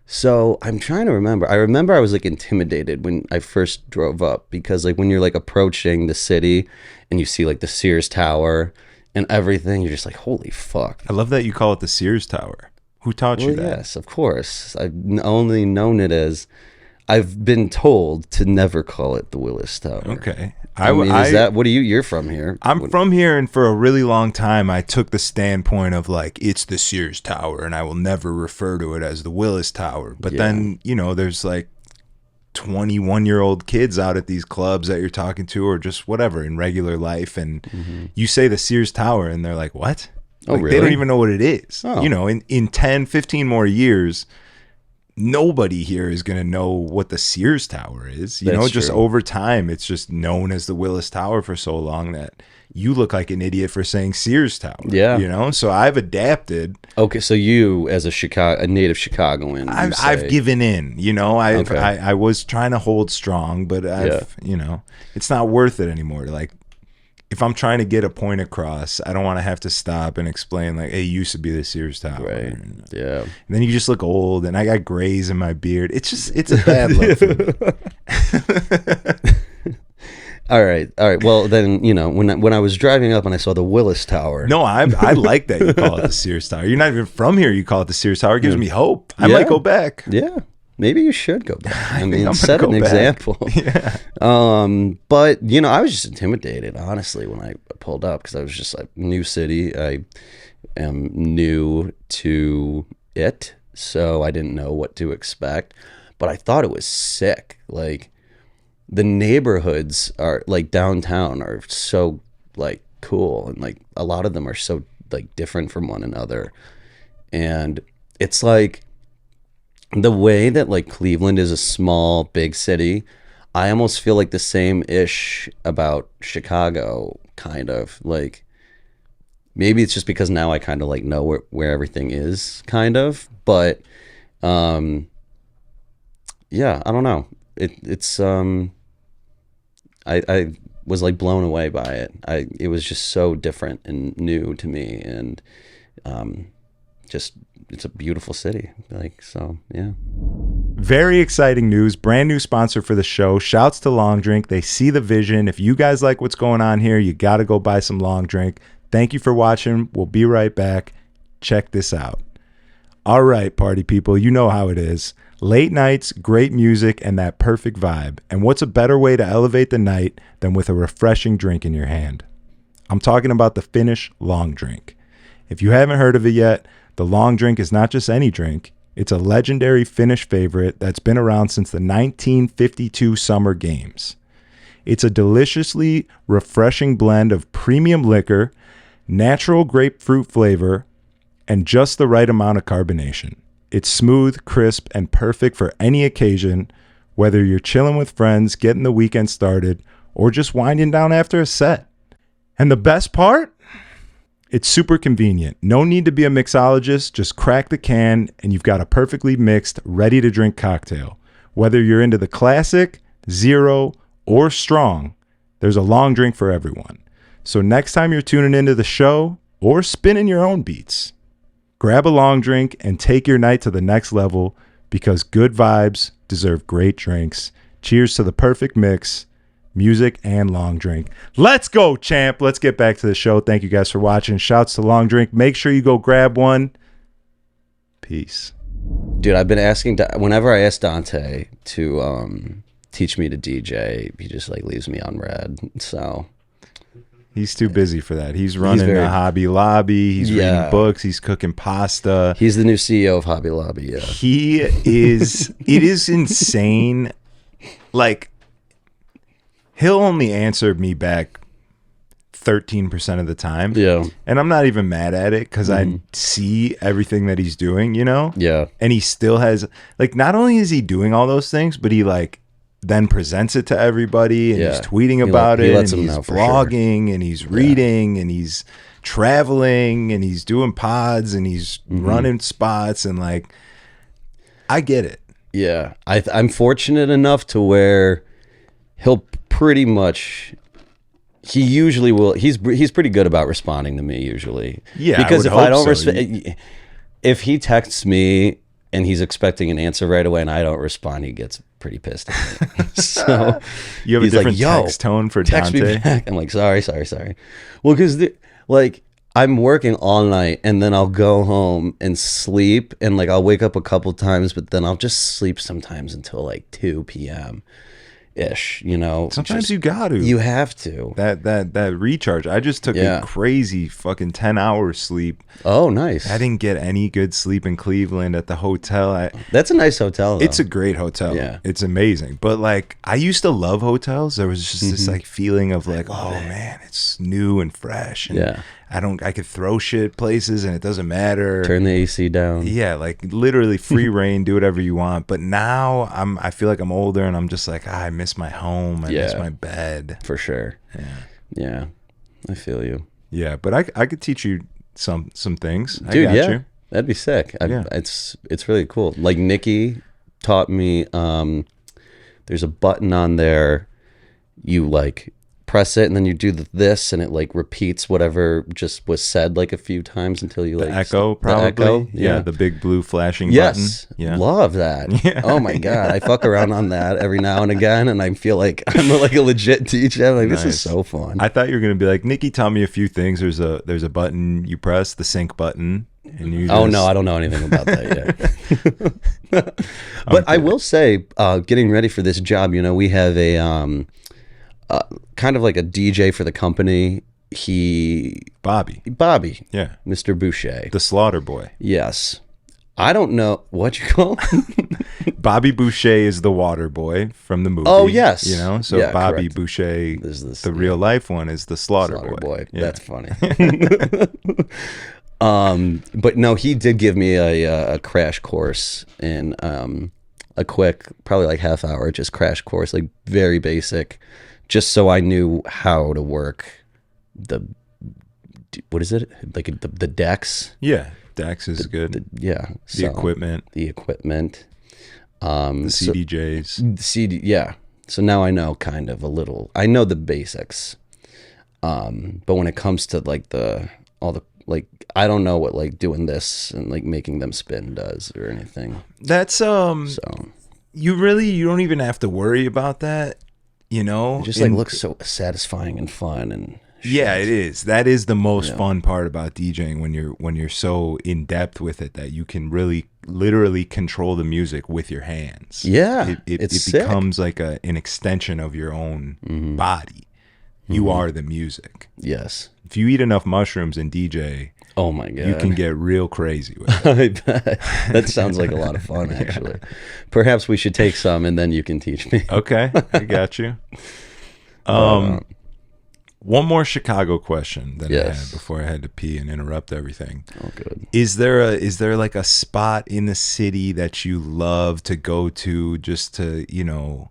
[SPEAKER 2] so I'm trying to remember. I remember I was like intimidated when I first drove up because like when you're like approaching the city and you see like the Sears Tower and everything, you're just like, holy fuck.
[SPEAKER 1] I love that you call it the Sears Tower. Who taught you that?
[SPEAKER 2] Yes, of course. I've only known it as... I've been told to never call it the Willis Tower.
[SPEAKER 1] Okay.
[SPEAKER 2] I mean, is that, what are you, you're from here.
[SPEAKER 1] I'm from here, and for a really long time, I took the standpoint of like, it's the Sears Tower, and I will never refer to it as the Willis Tower. But then, there's like 21-year-old kids out at these clubs that you're talking to, or just whatever, in regular life, and you say the Sears Tower, and they're like, what?
[SPEAKER 2] Oh,
[SPEAKER 1] Like,
[SPEAKER 2] really?
[SPEAKER 1] they don't even know what it is.
[SPEAKER 2] Oh.
[SPEAKER 1] You know, in 10, 15 more years, nobody here is going to know what the Sears Tower is. You know,
[SPEAKER 2] That's
[SPEAKER 1] just
[SPEAKER 2] true.
[SPEAKER 1] over time, it's just known as the Willis Tower for so long that you look like an idiot for saying Sears Tower.
[SPEAKER 2] Yeah.
[SPEAKER 1] You know, so I've adapted.
[SPEAKER 2] Okay, so you, as a native Chicagoan,
[SPEAKER 1] I've given in, you know.
[SPEAKER 2] Okay.
[SPEAKER 1] I was trying to hold strong, but you know, it's not worth it anymore. Like, if I'm trying to get a point across, I don't want to have to stop and explain, like, hey, it used to be the Sears Tower.
[SPEAKER 2] Right. Yeah.
[SPEAKER 1] And then you just look old, and I got grays in my beard. It's a bad look for me.
[SPEAKER 2] All right. Well, then, you know, when I was driving up and I saw the Willis Tower.
[SPEAKER 1] No, I like that you call it the Sears Tower. You're not even from here. You call it the Sears Tower. It gives me hope. I might go back.
[SPEAKER 2] Yeah. Maybe you should go back. I mean,
[SPEAKER 1] I'm
[SPEAKER 2] set
[SPEAKER 1] gonna
[SPEAKER 2] an
[SPEAKER 1] go back.
[SPEAKER 2] example.
[SPEAKER 1] Yeah.
[SPEAKER 2] But, you know, I was just intimidated, honestly, when I pulled up, because I was just like, new city. I am new to it, so I didn't know what to expect. But I thought it was sick. Like, the neighborhoods are, like, downtown are so, like, cool. And, like, a lot of them are so, like, different from one another. And it's like, the way that, like, Cleveland is a small, big city, I almost feel like the same-ish about Chicago, kind of. Like, maybe it's just because now I kind of, like, know where everything is, kind of. But, yeah, I don't know. It's I was, like, blown away by it. It was just so different and new to me, and just, it's a beautiful city. Like, so, yeah.
[SPEAKER 1] Very exciting news. Brand new sponsor for the show. Shouts to Long Drink. They see the vision. If you guys like what's going on here, you got to go buy some Long Drink. Thank you for watching. We'll be right back. Check this out. All right, party people, you know how it is. Late nights, great music, and that perfect vibe. And what's a better way to elevate the night than with a refreshing drink in your hand? I'm talking about the Finnish Long Drink. If you haven't heard of it yet, the Long Drink is not just any drink. It's a legendary Finnish favorite that's been around since the 1952 Summer Games. It's a deliciously refreshing blend of premium liquor, natural grapefruit flavor, and just the right amount of carbonation. It's smooth, crisp, and perfect for any occasion, whether you're chilling with friends, getting the weekend started, or just winding down after a set. And the best part? It's super convenient. No need to be a mixologist. Just crack the can and you've got a perfectly mixed, ready to drink cocktail. Whether you're into the classic, zero, or strong, there's a Long Drink for everyone. So next time you're tuning into the show or spinning your own beats, grab a Long Drink and take your night to the next level, because good vibes deserve great drinks. Cheers to the perfect mix. Music and Long Drink. Let's go, champ. Let's get back to the show. Thank you guys for watching. Shouts to Long Drink. Make sure you go grab one. Peace.
[SPEAKER 2] Dude, I've been asking, whenever I ask Dante to teach me to DJ, he just, like, leaves me on red. So
[SPEAKER 1] He's too busy for that. He's running
[SPEAKER 2] very-
[SPEAKER 1] the Hobby Lobby. He's
[SPEAKER 2] Yeah.
[SPEAKER 1] reading books. He's cooking pasta.
[SPEAKER 2] he's the new CEO of Hobby Lobby. Yeah.
[SPEAKER 1] He is, it is insane. Like, he'll only answer me back 13% of the time.
[SPEAKER 2] Yeah.
[SPEAKER 1] And I'm not even mad at it because I see everything that he's doing, you know?
[SPEAKER 2] Yeah.
[SPEAKER 1] And he still has, like, not only is he doing all those things, but he, like, then presents it to everybody, and
[SPEAKER 2] Yeah.
[SPEAKER 1] he's tweeting
[SPEAKER 2] He
[SPEAKER 1] about
[SPEAKER 2] he
[SPEAKER 1] it,
[SPEAKER 2] lets
[SPEAKER 1] and
[SPEAKER 2] them
[SPEAKER 1] he's
[SPEAKER 2] know for
[SPEAKER 1] blogging, and he's reading, and he's traveling, and he's doing pods, and he's running spots, and, like, I get it.
[SPEAKER 2] Yeah. I'm fortunate enough to where he'll pretty much, he usually will, he's pretty good about responding to me usually.
[SPEAKER 1] Yeah, I
[SPEAKER 2] because
[SPEAKER 1] would
[SPEAKER 2] if I
[SPEAKER 1] hope
[SPEAKER 2] don't
[SPEAKER 1] so.
[SPEAKER 2] if he texts me and he's expecting an answer right away and I don't respond, he gets pretty pissed at me. So
[SPEAKER 1] You have a
[SPEAKER 2] he's like,
[SPEAKER 1] different
[SPEAKER 2] "Yo,
[SPEAKER 1] text tone for
[SPEAKER 2] text me
[SPEAKER 1] Dante.
[SPEAKER 2] back." I'm like, sorry. Well, because like, I'm working all night and then I'll go home and sleep, and, like, I'll wake up a couple times, but then I'll just sleep sometimes until, like, 2 p.m. ish, you know.
[SPEAKER 1] Sometimes
[SPEAKER 2] Just-
[SPEAKER 1] you got to.
[SPEAKER 2] you have to.
[SPEAKER 1] That recharge. I just took
[SPEAKER 2] Yeah.
[SPEAKER 1] a crazy fucking 10 hours sleep.
[SPEAKER 2] Oh, nice.
[SPEAKER 1] I didn't get any good sleep in Cleveland at the hotel.
[SPEAKER 2] That's a nice hotel, though.
[SPEAKER 1] It's a great hotel.
[SPEAKER 2] Yeah.
[SPEAKER 1] It's amazing. But, like, I used to love hotels. There was just this, like, feeling of, like, oh man, it's new and fresh. And
[SPEAKER 2] Yeah.
[SPEAKER 1] I could throw shit places and it doesn't matter.
[SPEAKER 2] Turn the AC down.
[SPEAKER 1] Yeah, like literally free reign, do whatever you want. But now I feel like I'm older and I'm just like, I miss my home. I miss my bed.
[SPEAKER 2] For sure. Yeah. I feel you.
[SPEAKER 1] Yeah, but I could teach you some things.
[SPEAKER 2] Dude,
[SPEAKER 1] I got you.
[SPEAKER 2] That'd be sick. It's really cool. Like Nikki taught me, there's a button on there, you like press it and then you do this and it like repeats whatever just was said like a few times until you like
[SPEAKER 1] echo, probably.
[SPEAKER 2] The echo,
[SPEAKER 1] yeah, the big blue flashing
[SPEAKER 2] yes,
[SPEAKER 1] button. Yeah,
[SPEAKER 2] love that.
[SPEAKER 1] Yeah.
[SPEAKER 2] Oh my god, I fuck around on that every now and again, and I feel like I'm like a legit teacher. I'm like, this is so fun.
[SPEAKER 1] I thought you were gonna be like, Nikki taught me a few things. There's a button you press, the sync button, and you.
[SPEAKER 2] Oh no, I don't know anything about that yet. But I will say, getting ready for this job, you know, we have a kind of like a DJ for the company. Bobby,
[SPEAKER 1] yeah,
[SPEAKER 2] Mr. Boucher,
[SPEAKER 1] the Slaughter Boy.
[SPEAKER 2] Yes, I don't know what you call him.
[SPEAKER 1] Bobby Boucher is the water boy from the movie.
[SPEAKER 2] Oh yes,
[SPEAKER 1] you know, so
[SPEAKER 2] yeah,
[SPEAKER 1] Bobby
[SPEAKER 2] correct.
[SPEAKER 1] Boucher, the real life one, is the Slaughter Boy. Yeah.
[SPEAKER 2] That's funny. But no, he did give me a crash course in a quick, probably like half hour, just crash course, like very basic, just so I knew how to work what is it? Like the decks?
[SPEAKER 1] Yeah, decks is good.
[SPEAKER 2] The equipment. The
[SPEAKER 1] CDJs.
[SPEAKER 2] Yeah. So now I know kind of a little. I know the basics. But when it comes to like I don't know what like doing this and like making them spin does or anything.
[SPEAKER 1] That's you don't even have to worry about that, you know.
[SPEAKER 2] It just like looks so satisfying and fun and shit.
[SPEAKER 1] Yeah, it is. That is the most fun part about DJing, when you're so in depth with it that you can really literally control the music with your hands.
[SPEAKER 2] Yeah,
[SPEAKER 1] it
[SPEAKER 2] sick.
[SPEAKER 1] becomes like an extension of your own body. You are the music.
[SPEAKER 2] Yes.
[SPEAKER 1] If you eat enough mushrooms and DJ,
[SPEAKER 2] oh my god,
[SPEAKER 1] you can get real crazy with it.
[SPEAKER 2] I bet. That sounds like a lot of fun, actually. Perhaps we should take some and then you can teach me.
[SPEAKER 1] Okay, I got you. One more Chicago question that I had before I had to pee and interrupt everything.
[SPEAKER 2] Oh, good.
[SPEAKER 1] Is there like a spot in the city that you love to go to, just to, you know,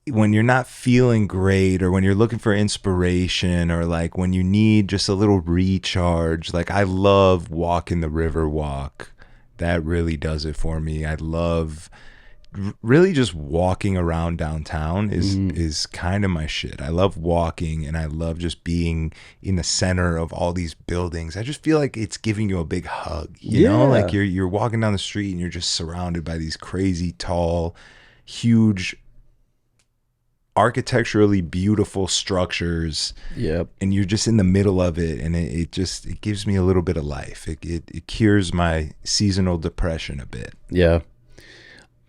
[SPEAKER 1] when you're not feeling great, or when you're looking for inspiration, or like when you need just a little recharge? Like, I love walking the river walk. That really does it for me. I love really just walking around downtown is kind of my shit. I love walking, and I love just being in the center of all these buildings. I just feel like it's giving you a big hug, you know, like you're walking down the street and you're just surrounded by these crazy tall, huge, architecturally beautiful structures.
[SPEAKER 2] Yep.
[SPEAKER 1] And you're just in the middle of it, and it gives me a little bit of life. It cures my seasonal depression a bit.
[SPEAKER 2] Yeah.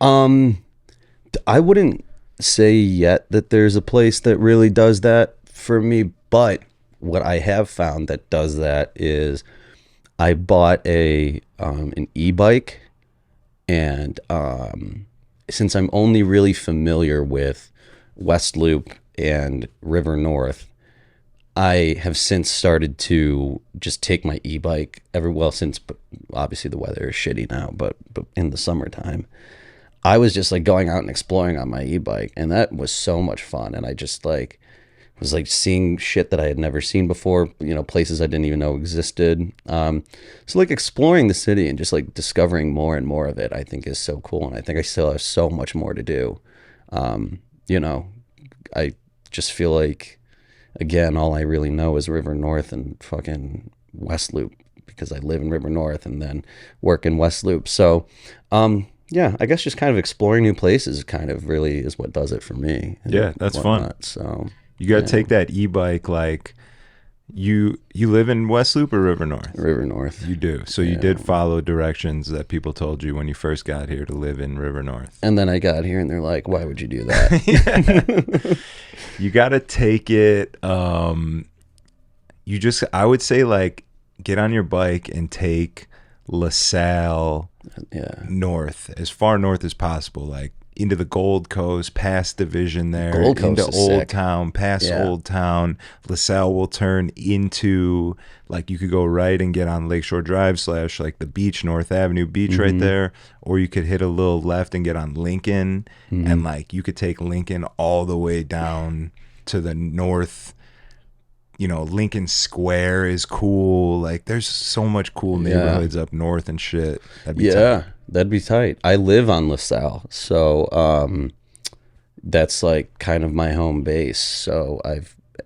[SPEAKER 2] I wouldn't say yet that there's a place that really does that for me, but what I have found that does that is I bought an e-bike, and since I'm only really familiar with West Loop and River North, I have since started to just take my e-bike since obviously the weather is shitty now, but in the summertime, I was just like going out and exploring on my e-bike, and that was so much fun. And I just like was like seeing shit that I had never seen before, you know, places I didn't even know existed. So like exploring the city and just like discovering more and more of it, I think is so cool. And I think I still have so much more to do. You know, I just feel like, again, all I really know is River North and fucking West Loop, because I live in River North and then work in West Loop. So, yeah, I guess just kind of exploring new places kind of really is what does it for me.
[SPEAKER 1] Yeah, that's fun.
[SPEAKER 2] So
[SPEAKER 1] you got to take that e-bike. Like, you live in West Loop or River North?
[SPEAKER 2] River North.
[SPEAKER 1] You do. So you did follow directions that people told you when you first got here to live in River North.
[SPEAKER 2] And then I got here and they're like, why would you do that?
[SPEAKER 1] You got to take it. I would say, like, get on your bike and take LaSalle north, as far north as possible. Like, into the Gold Coast, past Division there,
[SPEAKER 2] Gold Coast
[SPEAKER 1] into
[SPEAKER 2] is
[SPEAKER 1] Old
[SPEAKER 2] sick.
[SPEAKER 1] Town, past
[SPEAKER 2] Yeah.
[SPEAKER 1] Old Town. LaSalle will turn into, like, you could go right and get on Lakeshore Drive / like the beach, North Avenue Beach right there, or you could hit a little left and get on Lincoln, and like you could take Lincoln all the way down to the north. You know, Lincoln Square is cool. Like, there's so much cool neighborhoods up north and shit. That'd be tight.
[SPEAKER 2] That'd be tight. I live on LaSalle, so that's like kind of my home base. So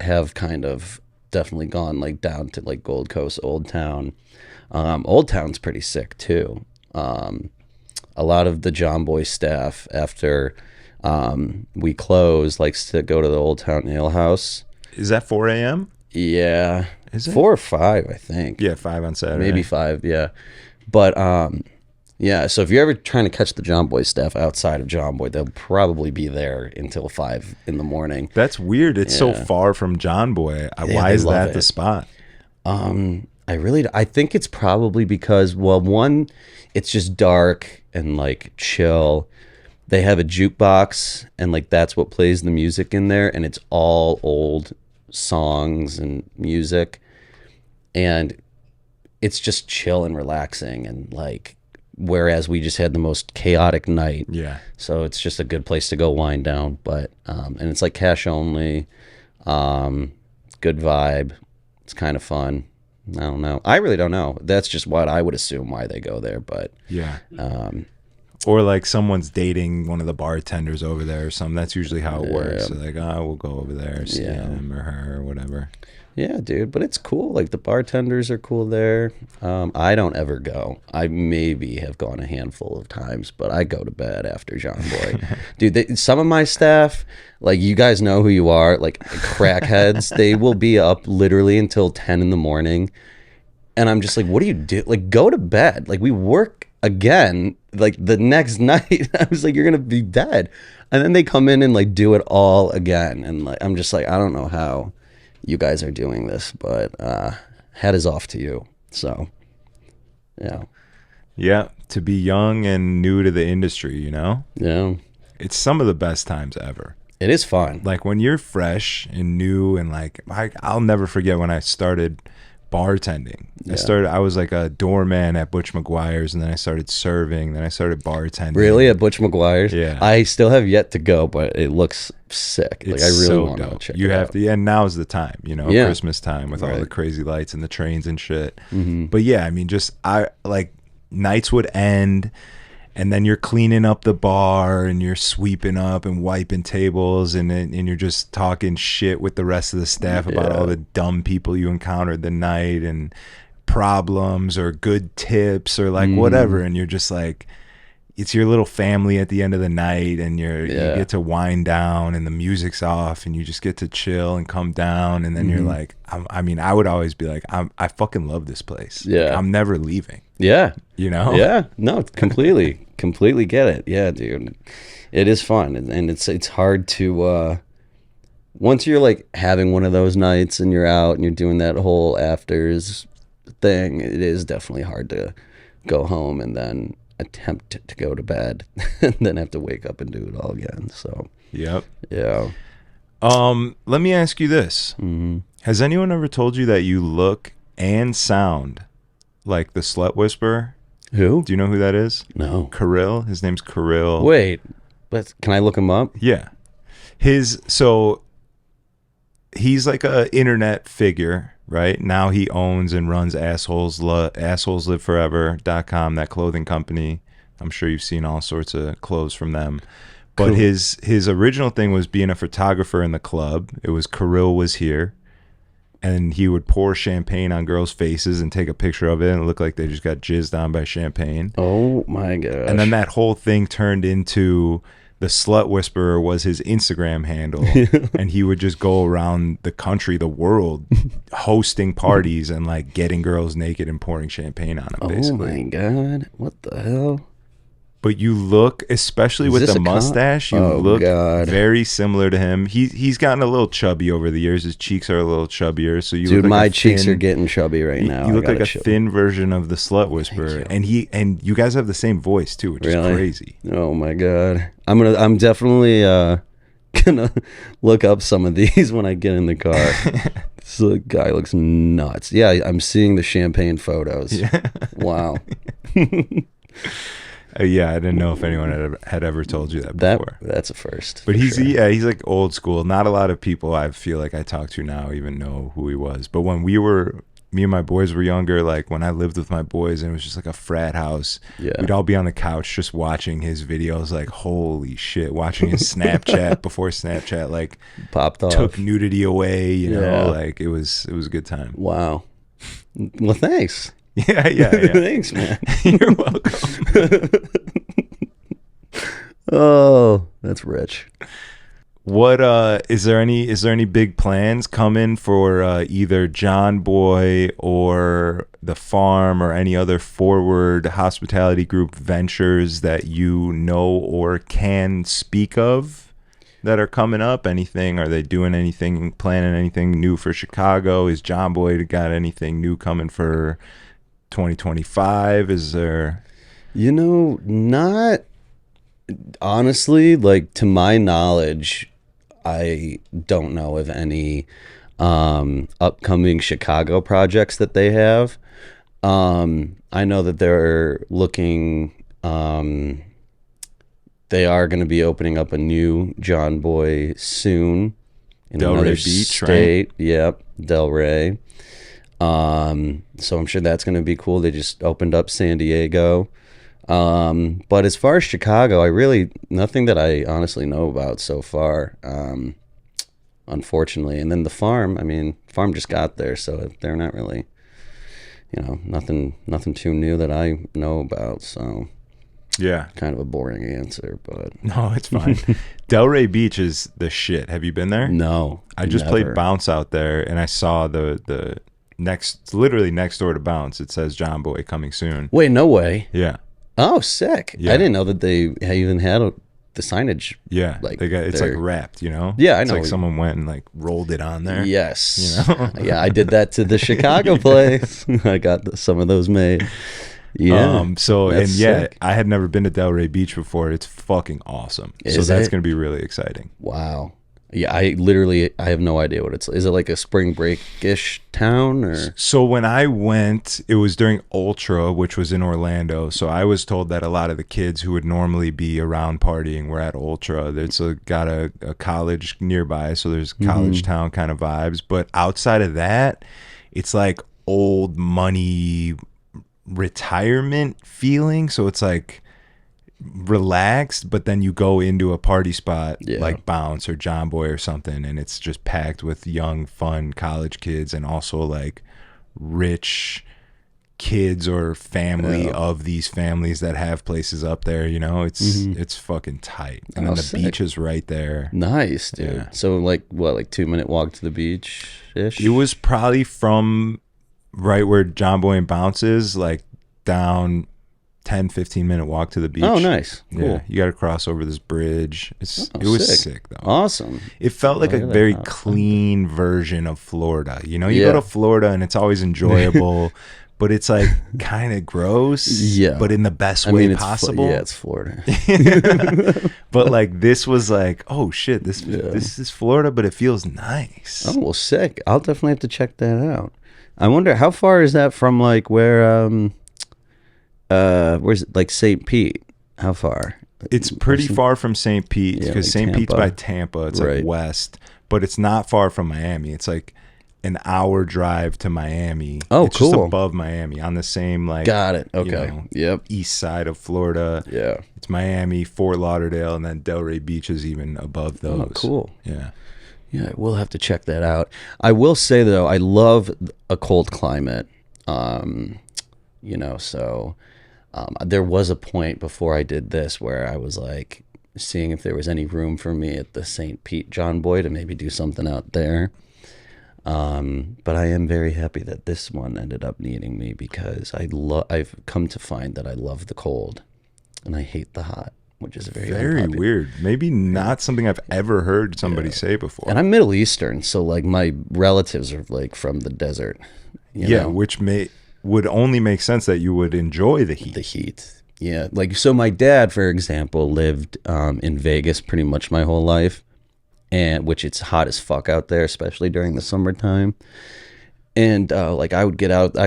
[SPEAKER 2] have kind of definitely gone like down to like Gold Coast, Old Town. Old Town's pretty sick too. A lot of the John Boy staff, after we close, likes to go to the Old Town Ale House.
[SPEAKER 1] Is that 4 a.m.?
[SPEAKER 2] Yeah.
[SPEAKER 1] Is it?
[SPEAKER 2] 4 or 5, I think.
[SPEAKER 1] Yeah, 5 on Saturday.
[SPEAKER 2] Maybe 5, yeah. But yeah, so if you're ever trying to catch the John Boy staff outside of John Boy, they'll probably be there until 5 in the morning.
[SPEAKER 1] That's weird. It's so far from John Boy. Why is that the spot?
[SPEAKER 2] I think it's probably because, well, one, it's just dark and like chill. They have a jukebox, and like that's what plays the music in there, and it's all old songs and music, and it's just chill and relaxing, and like, whereas we just had the most chaotic night.
[SPEAKER 1] Yeah.
[SPEAKER 2] So it's just a good place to go wind down. But and it's like cash only, good vibe. It's kind of fun. I don't know. I really don't know. That's just what I would assume why they go there. But
[SPEAKER 1] Yeah. Or like someone's dating one of the bartenders over there or something. That's usually how it works. So like, we'll go over there, see him or her or whatever.
[SPEAKER 2] yeah, dude, but it's cool. Like the bartenders are cool there. I don't ever go. I maybe have gone a handful of times, but I go to bed after John Boy. Dude, some of my staff, like, you guys know who you are, like crackheads, they will be up literally until 10 in the morning. And I'm just like, what do you do? Like, go to bed. Like, we work again, like the next night. I was like, you're going to be dead. And then they come in and like do it all again. And like, I'm just like, I don't know how you guys are doing this, but hat is off to you. So, yeah.
[SPEAKER 1] Yeah. To be young and new to the industry, you know?
[SPEAKER 2] Yeah.
[SPEAKER 1] It's some of the best times ever.
[SPEAKER 2] It is fun.
[SPEAKER 1] Like when you're fresh and new and like, I'll never forget when I started bartending. I was like a doorman at Butch McGuire's, and then I started serving, then I started bartending.
[SPEAKER 2] Really? At Butch McGuire's?
[SPEAKER 1] Yeah.
[SPEAKER 2] I still have yet to go, but it looks sick.
[SPEAKER 1] It's
[SPEAKER 2] like, I really
[SPEAKER 1] so
[SPEAKER 2] want to
[SPEAKER 1] dope.
[SPEAKER 2] check
[SPEAKER 1] You
[SPEAKER 2] it
[SPEAKER 1] have
[SPEAKER 2] out.
[SPEAKER 1] to, and now's the time, you know,
[SPEAKER 2] Yeah.
[SPEAKER 1] Christmas time with all
[SPEAKER 2] Right.
[SPEAKER 1] the crazy lights and the trains and shit. But yeah, I mean, I like nights would end, and then you're cleaning up the bar and you're sweeping up and wiping tables, and you're just talking shit with the rest of the staff about all the dumb people you encountered the night and problems or good tips or like whatever, and you're just like, it's your little family at the end of the night, and you get to wind down and the music's off and you just get to chill and come down, and then you're like, I mean, I would always be like, I fucking love this place.
[SPEAKER 2] Yeah.
[SPEAKER 1] Like, I'm never leaving.
[SPEAKER 2] Yeah.
[SPEAKER 1] You know?
[SPEAKER 2] Yeah. No, completely get it. Yeah, dude. It is fun, and it's hard to once you're like having one of those nights and you're out and you're doing that whole afters thing, it is definitely hard to go home and then attempt to go to bed and then have to wake up and do it all again. So
[SPEAKER 1] Yep.
[SPEAKER 2] yeah.
[SPEAKER 1] Let me ask you this. Has anyone ever told you that you look and sound like the Slut Whisperer?
[SPEAKER 2] Who?
[SPEAKER 1] Do you know who that is?
[SPEAKER 2] No.
[SPEAKER 1] Kirill. His name's Kirill.
[SPEAKER 2] Wait, but can I look him up?
[SPEAKER 1] Yeah. So he's like a internet figure, right? Now he owns and runs AssolesLiveForever.com, that clothing company. I'm sure you've seen all sorts of clothes from them. But
[SPEAKER 2] Cool.
[SPEAKER 1] his original thing was being a photographer in the club. It was Kirill was here, and he would pour champagne on girls' faces and take a picture of it, and it looked like they just got jizzed on by champagne.
[SPEAKER 2] Oh my gosh.
[SPEAKER 1] And then that whole thing turned into the Slut Whisperer was his Instagram handle, and he would just go around the country, the world, hosting parties and like getting girls naked and pouring champagne on them.
[SPEAKER 2] Oh
[SPEAKER 1] Basically,
[SPEAKER 2] my god. What the hell?
[SPEAKER 1] But you look, especially with
[SPEAKER 2] this
[SPEAKER 1] the
[SPEAKER 2] a con-
[SPEAKER 1] mustache, you
[SPEAKER 2] Oh,
[SPEAKER 1] look
[SPEAKER 2] God.
[SPEAKER 1] very similar to him. He's gotten a little chubby over the years. His cheeks are a little chubbier. So you
[SPEAKER 2] Dude,
[SPEAKER 1] look like
[SPEAKER 2] my
[SPEAKER 1] a
[SPEAKER 2] cheeks
[SPEAKER 1] thin,
[SPEAKER 2] are getting chubby right now.
[SPEAKER 1] You
[SPEAKER 2] I
[SPEAKER 1] look like
[SPEAKER 2] gotta
[SPEAKER 1] a
[SPEAKER 2] show-
[SPEAKER 1] thin version of the Slut Whisperer,
[SPEAKER 2] you.
[SPEAKER 1] and you guys have the same voice too, which
[SPEAKER 2] Really?
[SPEAKER 1] is crazy.
[SPEAKER 2] Oh my God. I'm definitely gonna look up some of these when I get in the car. This guy looks nuts. Yeah, I'm seeing the champagne photos.
[SPEAKER 1] Yeah.
[SPEAKER 2] Wow.
[SPEAKER 1] Yeah, I didn't know if anyone had ever told you that before.
[SPEAKER 2] That's a first.
[SPEAKER 1] But
[SPEAKER 2] for
[SPEAKER 1] he's
[SPEAKER 2] sure.
[SPEAKER 1] he's like old school. Not a lot of people I feel like I talk to now even know who he was. But when me and my boys were younger, like when I lived with my boys and it was just like a frat house,
[SPEAKER 2] Yeah.
[SPEAKER 1] we'd all be on the couch just watching his videos. Like, holy shit, watching his Snapchat before Snapchat like
[SPEAKER 2] Popped off.
[SPEAKER 1] took nudity away. You
[SPEAKER 2] Yeah.
[SPEAKER 1] know, like it was a good time.
[SPEAKER 2] Wow. Well, thanks.
[SPEAKER 1] Yeah.
[SPEAKER 2] Thanks, man.
[SPEAKER 1] You're welcome.
[SPEAKER 2] Oh, that's rich.
[SPEAKER 1] What is there any big plans coming for either John Boy or the farm or any other forward hospitality group ventures that you know or can speak of that are coming up? Anything? Are they doing anything, planning anything new for Chicago? Is John Boy got anything new coming for 2025? Is there?
[SPEAKER 2] Not honestly, like to my knowledge, I don't know of any upcoming Chicago projects that they have. I know that they're looking, they are going to be opening up a new John Boy soon in
[SPEAKER 1] Delray
[SPEAKER 2] another
[SPEAKER 1] Beach,
[SPEAKER 2] state. Right? Yep, Delray. So I'm sure that's going to be cool. They just opened up San Diego. But as far as Chicago, nothing that I honestly know about so far, unfortunately. And then the farm just got there, so they're not really, nothing too new that I know about. So
[SPEAKER 1] Yeah.
[SPEAKER 2] kind of a boring answer, but
[SPEAKER 1] No, it's fine. Delray Beach is the shit. Have you been there?
[SPEAKER 2] no,
[SPEAKER 1] I just
[SPEAKER 2] never.
[SPEAKER 1] played bounce out there, and I saw the literally next door to bounce. It says John Boy coming soon.
[SPEAKER 2] Wait, no way.
[SPEAKER 1] Yeah,
[SPEAKER 2] Oh, sick.
[SPEAKER 1] Yeah.
[SPEAKER 2] I didn't know that they even had the signage.
[SPEAKER 1] yeah.
[SPEAKER 2] Like,
[SPEAKER 1] they got it's like
[SPEAKER 2] they're-
[SPEAKER 1] wrapped, you know.
[SPEAKER 2] Yeah, I
[SPEAKER 1] It's
[SPEAKER 2] know.
[SPEAKER 1] like someone went and like rolled it on there.
[SPEAKER 2] Yes.
[SPEAKER 1] You know?
[SPEAKER 2] Yeah, I did that to the Chicago place. I got some of those made. Yeah.
[SPEAKER 1] So and
[SPEAKER 2] that's
[SPEAKER 1] yeah,
[SPEAKER 2] sick.
[SPEAKER 1] I had never been to Delray Beach before. It's fucking awesome. So
[SPEAKER 2] Is
[SPEAKER 1] that's
[SPEAKER 2] it?
[SPEAKER 1] gonna be really exciting.
[SPEAKER 2] Wow. Yeah, I have no idea what it's. Is it like a spring break-ish town or?
[SPEAKER 1] So when I went, it was during Ultra, which was in Orlando. So I was told that a lot of the kids who would normally be around partying were at Ultra. It's got a college nearby, so there's college town kind of vibes. But outside of that, it's like old money retirement feeling. So it's like relaxed, but then you go into a party spot like Bounce or John Boy or something, and it's just packed with young, fun college kids and also like rich kids or family of these families that have places up there. You know, it's fucking tight. And then the
[SPEAKER 2] sick.
[SPEAKER 1] beach is right there.
[SPEAKER 2] Nice, dude.
[SPEAKER 1] Yeah.
[SPEAKER 2] So like 2-minute walk to the beach ish?
[SPEAKER 1] It was probably from right where John Boy and Bounce is, like down 10-15 minute walk to the beach.
[SPEAKER 2] Oh, nice. Cool.
[SPEAKER 1] Yeah, you got to cross over this bridge. It
[SPEAKER 2] Oh,
[SPEAKER 1] was sick though.
[SPEAKER 2] Awesome.
[SPEAKER 1] It felt like a
[SPEAKER 2] Look at
[SPEAKER 1] very
[SPEAKER 2] that.
[SPEAKER 1] clean version of Florida. You know, you
[SPEAKER 2] Yeah.
[SPEAKER 1] go to Florida and it's always enjoyable, but it's like kind of gross.
[SPEAKER 2] Yeah.
[SPEAKER 1] But in the best way
[SPEAKER 2] it's
[SPEAKER 1] possible.
[SPEAKER 2] yeah, it's Florida.
[SPEAKER 1] But like this was like, oh shit, this is Florida, but it feels nice.
[SPEAKER 2] Oh, well, sick. I'll definitely have to check that out. I wonder how far is that from like where's it, like St. Pete? How far?
[SPEAKER 1] It's pretty far from St. Pete
[SPEAKER 2] Yeah,
[SPEAKER 1] because
[SPEAKER 2] like
[SPEAKER 1] St. Pete's
[SPEAKER 2] Tampa.
[SPEAKER 1] by Tampa. It's
[SPEAKER 2] Right.
[SPEAKER 1] like west, but it's not far from Miami. It's like an hour drive to Miami.
[SPEAKER 2] Oh,
[SPEAKER 1] it's just
[SPEAKER 2] cool.
[SPEAKER 1] above Miami on the same like
[SPEAKER 2] Got it.
[SPEAKER 1] you
[SPEAKER 2] Okay.
[SPEAKER 1] know,
[SPEAKER 2] Yep.
[SPEAKER 1] east side of Florida.
[SPEAKER 2] Yeah.
[SPEAKER 1] It's Miami, Fort Lauderdale, and then Delray Beach is even above those.
[SPEAKER 2] Oh, cool.
[SPEAKER 1] Yeah.
[SPEAKER 2] Yeah, we'll have to check that out. I will say though, I love a cold climate. There was a point before I did this where I was like seeing if there was any room for me at the St. Pete John Boy to maybe do something out there. But I am very happy that this one ended up needing me because I've come to find that I love the cold. and I hate the hot, which is very
[SPEAKER 1] Very weird. Maybe not something I've ever heard somebody say before.
[SPEAKER 2] And I'm Middle Eastern, so like my relatives are like from the desert. You know?
[SPEAKER 1] Which would only make sense that you would enjoy the heat.
[SPEAKER 2] The heat. Yeah. Like, so my dad, for example, lived in Vegas pretty much my whole life, and which it's hot as fuck out there, especially during the summertime. And like I'd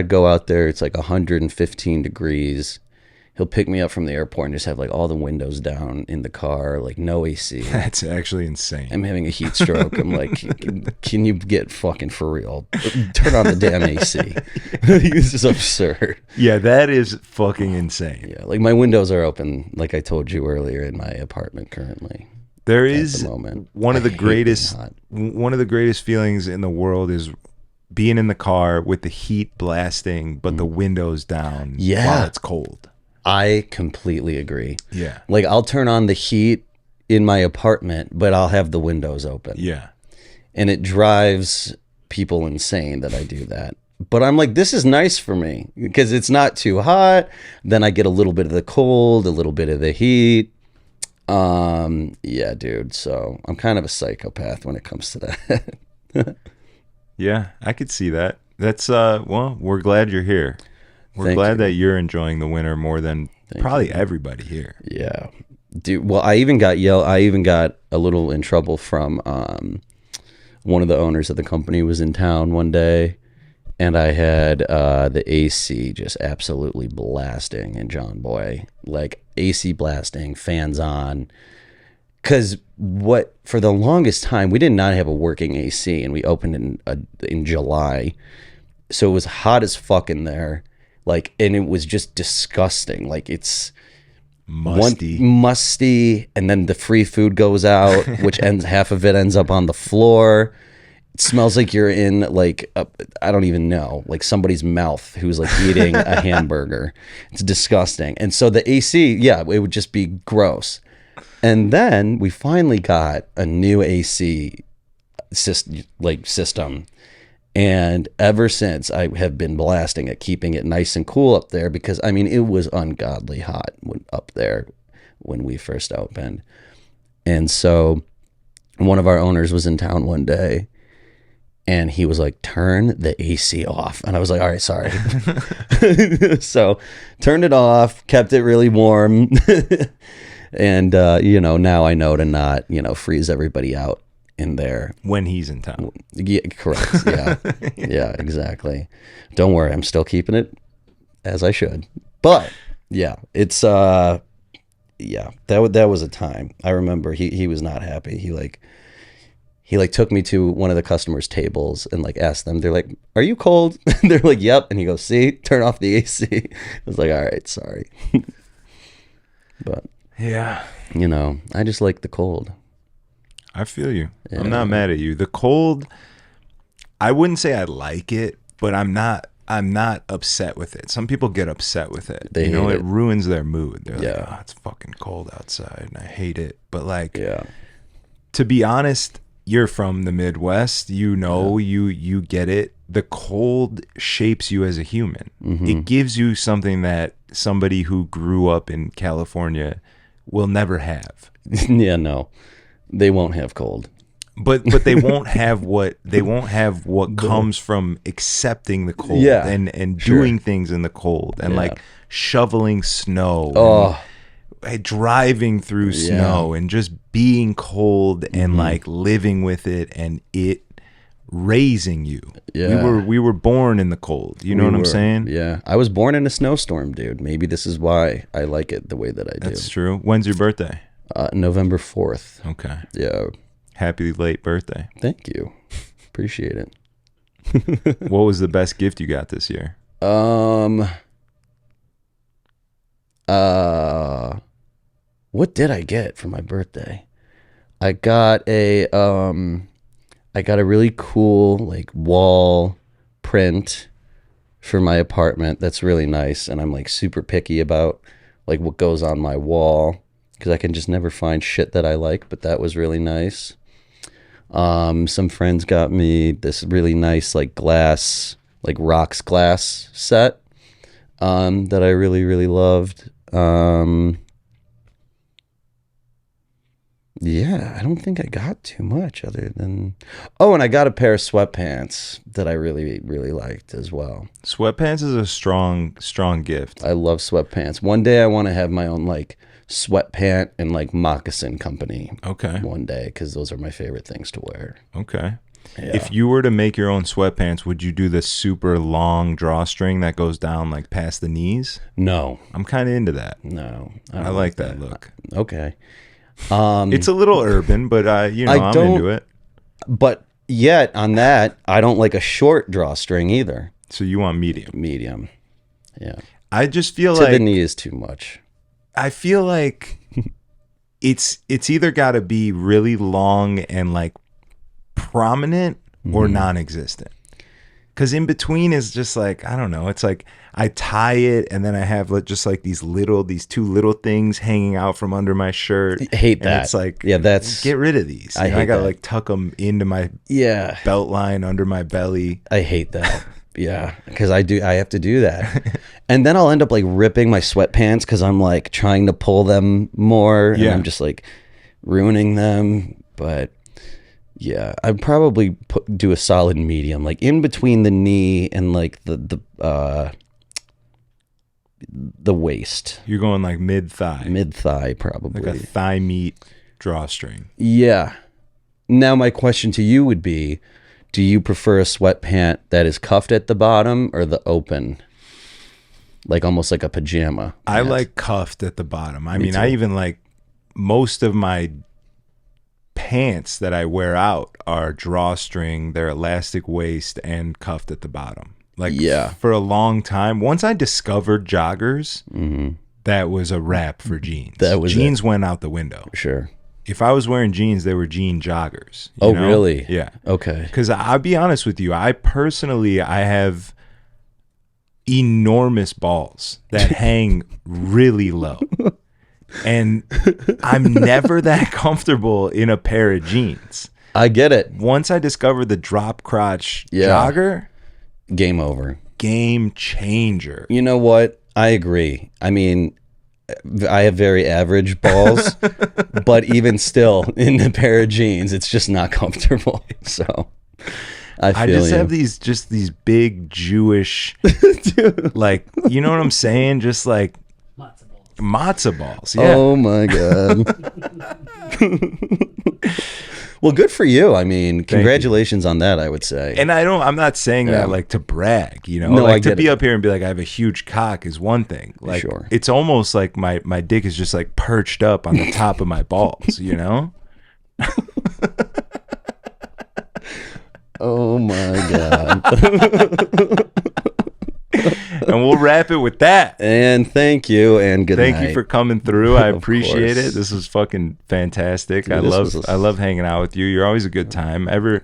[SPEAKER 2] go out there, it's like 115 degrees. He'll pick me up from the airport and just have like all the windows down in the car, like no AC.
[SPEAKER 1] That's actually insane.
[SPEAKER 2] I'm having a heat stroke. I'm like, can you get fucking for real? Turn on the damn AC. This is absurd.
[SPEAKER 1] Yeah, that is fucking insane.
[SPEAKER 2] Yeah, like my windows are open, like I told you earlier, in my apartment currently.
[SPEAKER 1] There is one of the greatest feelings in the world is being in the car with the heat blasting, but the windows down while it's cold.
[SPEAKER 2] I completely agree.
[SPEAKER 1] Yeah.
[SPEAKER 2] Like I'll turn on the heat in my apartment, but I'll have the windows open.
[SPEAKER 1] Yeah.
[SPEAKER 2] And it drives people insane that I do that. But I'm like, this is nice for me because it's not too hot. Then I get a little bit of the cold, a little bit of the heat. Yeah, dude. So I'm kind of a psychopath when it comes to that.
[SPEAKER 1] Yeah, I could see that. That's well, we're glad you're here. We're glad that you're enjoying the winter more than probably everybody here.
[SPEAKER 2] Yeah, dude. Well, I even got a little in trouble from one of the owners of the company was in town one day, and I had the AC just absolutely blasting in John Boy, like AC blasting, fans on. Because for the longest time we did not have a working AC, and we opened in July, so it was hot as fuck in there. Like, and it was just disgusting. Like, it's musty, and then the free food goes out, which half of it ends up on the floor. It smells like you're in like I don't even know, like somebody's mouth who's like eating a hamburger. It's disgusting. And so the AC, it would just be gross. And then we finally got a new AC system. And ever since, I have been blasting it, keeping it nice and cool up there, because I mean it was ungodly hot up there when we first opened. And so one of our owners was in town one day, and he was like, turn the AC off. And I was like, all right, sorry. So turned it off, kept it really warm. And now I know to not freeze everybody out in there
[SPEAKER 1] when he's in town.
[SPEAKER 2] Yeah, correct. Yeah. Yeah, exactly. Don't worry, I'm still keeping it as I should. But yeah, it's that was a time. I remember he was not happy. He took me to one of the customers' tables and like asked them, they're like, "Are you cold?" They're like, "Yep." And he goes, "See, turn off the AC." I was like, "All right, sorry." But
[SPEAKER 1] yeah,
[SPEAKER 2] I just like the cold.
[SPEAKER 1] I feel you. Yeah. I'm not mad at you. The cold, I wouldn't say I like it, but I'm not upset with it. Some people get upset with it. It ruins their mood. They're like, "Oh, it's fucking cold outside and I hate it." But like, to be honest, you're from the Midwest. You get it. The cold shapes you as a human. Mm-hmm. It gives you something that somebody who grew up in California will never have.
[SPEAKER 2] Yeah, no. They won't have cold,
[SPEAKER 1] but they won't have what comes from accepting the cold and doing things in the cold and like shoveling snow, and driving through snow and just being cold and like living with it and it raising you. Yeah, we were born in the cold. You know what I'm saying?
[SPEAKER 2] Yeah, I was born in a snowstorm, dude. Maybe this is why I like it the way that I do.
[SPEAKER 1] That's true. When's your birthday?
[SPEAKER 2] November 4th.
[SPEAKER 1] Okay.
[SPEAKER 2] Yeah.
[SPEAKER 1] Happy late birthday.
[SPEAKER 2] Thank you. Appreciate it.
[SPEAKER 1] What was the best gift you got this year?
[SPEAKER 2] What did I get for my birthday? I got a really cool like wall print for my apartment. That's really nice, and I'm like super picky about like what goes on my wall, because I can just never find shit that I like, but that was really nice. Some friends got me this really nice like glass, like rocks glass set that I really, really loved. Yeah, I don't think I got too much other than... Oh, and I got a pair of sweatpants that I really, really liked as well.
[SPEAKER 1] Sweatpants is a strong gift.
[SPEAKER 2] I love sweatpants. One day I want to have my own like sweatpant and like moccasin company.
[SPEAKER 1] Okay.
[SPEAKER 2] One day, because those are my favorite things to wear.
[SPEAKER 1] Okay.
[SPEAKER 2] Yeah.
[SPEAKER 1] If you were to make your own sweatpants, would you do the super long drawstring that goes down like past the knees?
[SPEAKER 2] No.
[SPEAKER 1] I'm kind of into that.
[SPEAKER 2] No.
[SPEAKER 1] I like that look.
[SPEAKER 2] Okay.
[SPEAKER 1] It's a little urban, but I'm into it.
[SPEAKER 2] But yet on that, I don't like a short drawstring either.
[SPEAKER 1] So you want medium?
[SPEAKER 2] Medium. Yeah.
[SPEAKER 1] I just feel
[SPEAKER 2] To
[SPEAKER 1] like
[SPEAKER 2] the knee is too much.
[SPEAKER 1] I feel like it's either got to be really long and like prominent or non-existent. Because in between is just like, I don't know. It's like I tie it and then I have just like these two little things hanging out from under my shirt.
[SPEAKER 2] I hate that.
[SPEAKER 1] And it's like,
[SPEAKER 2] yeah, that's...
[SPEAKER 1] get rid of these.
[SPEAKER 2] I hate
[SPEAKER 1] I gotta
[SPEAKER 2] that.
[SPEAKER 1] like tuck them into my belt line under my belly.
[SPEAKER 2] I hate that. Yeah, because I have to do that. And then I'll end up like ripping my sweatpants because I'm like trying to pull them more. And I'm just like ruining them. But yeah, I'd probably do a solid medium, like in between the knee and like the waist.
[SPEAKER 1] You're going like mid-thigh.
[SPEAKER 2] Mid-thigh, probably.
[SPEAKER 1] Like a thigh meat drawstring.
[SPEAKER 2] Yeah. Now my question to you would be, do you prefer a sweatpant that is cuffed at the bottom or the open? Like almost like a pajama.
[SPEAKER 1] I like cuffed at the bottom. I mean, I even like most of my pants that I wear out are drawstring, they're elastic waist and cuffed at the bottom. Like for a long time, once I discovered joggers, that was a wrap for jeans. Jeans went out the window.
[SPEAKER 2] Sure.
[SPEAKER 1] If I was wearing jeans, they were jean joggers.
[SPEAKER 2] Oh, know? Really?
[SPEAKER 1] Yeah.
[SPEAKER 2] Okay.
[SPEAKER 1] Because I'll be honest with you, I have enormous balls that hang really low. And I'm never that comfortable in a pair of jeans.
[SPEAKER 2] I get it.
[SPEAKER 1] Once I discovered the drop crotch jogger,
[SPEAKER 2] game over.
[SPEAKER 1] Game changer.
[SPEAKER 2] You know what? I agree. I mean, I have very average balls, but even still, in a pair of jeans, it's just not comfortable. So I just
[SPEAKER 1] have these big Jewish, like, you know what I'm saying? Just like matzo balls. Yeah.
[SPEAKER 2] Oh my god. Well, good for you. I mean, congratulations on that, I would say.
[SPEAKER 1] And I'm not saying that like to brag, you know,
[SPEAKER 2] no,
[SPEAKER 1] like to be up here and be like, I have a huge cock is one thing. Like it's almost like my dick is just like perched up on the top of my balls, you know?
[SPEAKER 2] Oh my god.
[SPEAKER 1] And we'll wrap it with that.
[SPEAKER 2] And thank you and good night.
[SPEAKER 1] Thank you for coming through. I appreciate it. This was fucking fantastic. Dude, I love hanging out with you. You're always a good time. Ever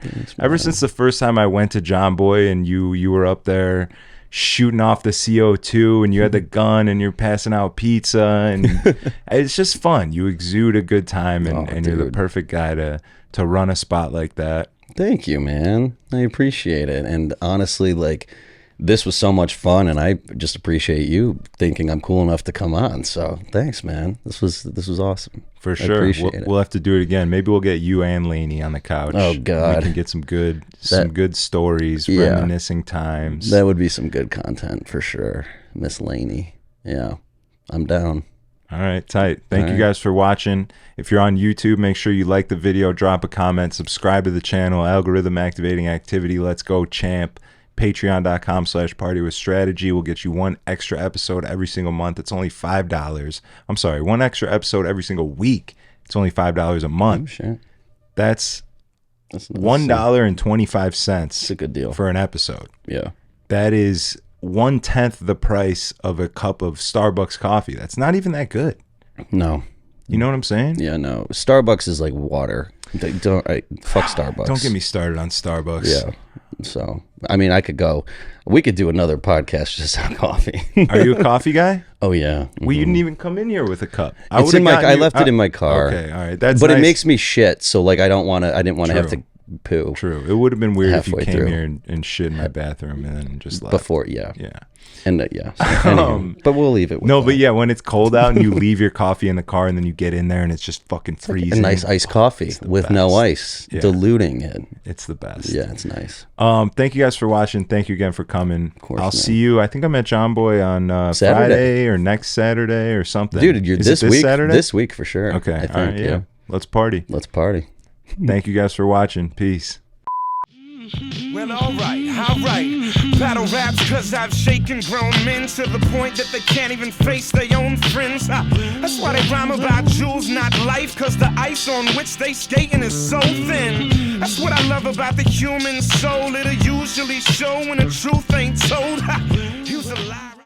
[SPEAKER 1] since the first time I went to John Boy and you were up there shooting off the CO2 and you had the gun and you're passing out pizza and it's just fun. You exude a good time and you're the perfect guy to run a spot like that.
[SPEAKER 2] Thank you, man. I appreciate it. And honestly, like, this was so much fun, and I just appreciate you thinking I'm cool enough to come on. So thanks, man. This was awesome.
[SPEAKER 1] For sure. We'll have to do it again. Maybe we'll get you and Lainey on the couch.
[SPEAKER 2] Oh God,
[SPEAKER 1] we can get some good stories, reminiscing times.
[SPEAKER 2] That would be some good content for sure, Miss Lainey. Yeah, I'm down.
[SPEAKER 1] All right, tight. Thank you guys for watching. If you're on YouTube, make sure you like the video, drop a comment, subscribe to the channel. Algorithm activating activity. Let's go, champ. Patreon.com/partywithstrategy will get you one extra episode every single month. It's only $5. I'm sorry, one extra episode every single week. It's only $5 a month.
[SPEAKER 2] Oh, shit.
[SPEAKER 1] That's $1.25.
[SPEAKER 2] It's a good deal
[SPEAKER 1] for an episode.
[SPEAKER 2] Yeah,
[SPEAKER 1] that is 1/10 the price of a cup of Starbucks coffee. That's not even that good.
[SPEAKER 2] No.
[SPEAKER 1] You know what I'm saying?
[SPEAKER 2] Yeah, no. Starbucks is like water. Fuck Starbucks.
[SPEAKER 1] Don't get me started on Starbucks.
[SPEAKER 2] Yeah. So, I mean, we could do another podcast just on coffee.
[SPEAKER 1] Are you a coffee guy?
[SPEAKER 2] Oh yeah.
[SPEAKER 1] Well, you didn't even come in here with a cup.
[SPEAKER 2] I left it in my car.
[SPEAKER 1] Okay, all right. That's
[SPEAKER 2] but
[SPEAKER 1] nice.
[SPEAKER 2] It makes me shit. So like, I didn't want to have to poo.
[SPEAKER 1] True. It would have been weird if you
[SPEAKER 2] Halfway
[SPEAKER 1] came
[SPEAKER 2] through.
[SPEAKER 1] here and shit in my bathroom and then just left.
[SPEAKER 2] Before, yeah.
[SPEAKER 1] Yeah.
[SPEAKER 2] And yeah. So, anywho, but we'll leave it with
[SPEAKER 1] No,
[SPEAKER 2] that.
[SPEAKER 1] but yeah, when it's cold out and you leave your coffee in the car and then you get in there and it's just fucking freezing.
[SPEAKER 2] A nice iced coffee with no ice,
[SPEAKER 1] Yeah.
[SPEAKER 2] diluting it.
[SPEAKER 1] It's the best.
[SPEAKER 2] Yeah, it's nice.
[SPEAKER 1] Thank you guys for watching. Thank you again for coming. Of
[SPEAKER 2] course,
[SPEAKER 1] I'll
[SPEAKER 2] man.
[SPEAKER 1] see you. I think I'm at John Boy on Friday or next Saturday or something.
[SPEAKER 2] Dude, you're
[SPEAKER 1] Is it
[SPEAKER 2] this week.
[SPEAKER 1] Saturday?
[SPEAKER 2] This week for sure.
[SPEAKER 1] Okay.
[SPEAKER 2] I think,
[SPEAKER 1] All right. Yeah. Let's party.
[SPEAKER 2] Let's party.
[SPEAKER 1] Thank you guys for watching. Peace.
[SPEAKER 3] Well, alright. Battle raps cause I've shaken grown men to the point that they can't even face their own friends. That's why they rhyme about jewels, not life, cause the ice on which they skating is so thin. That's what I love about the human soul. It'll usually show when the truth ain't told. Use a lie.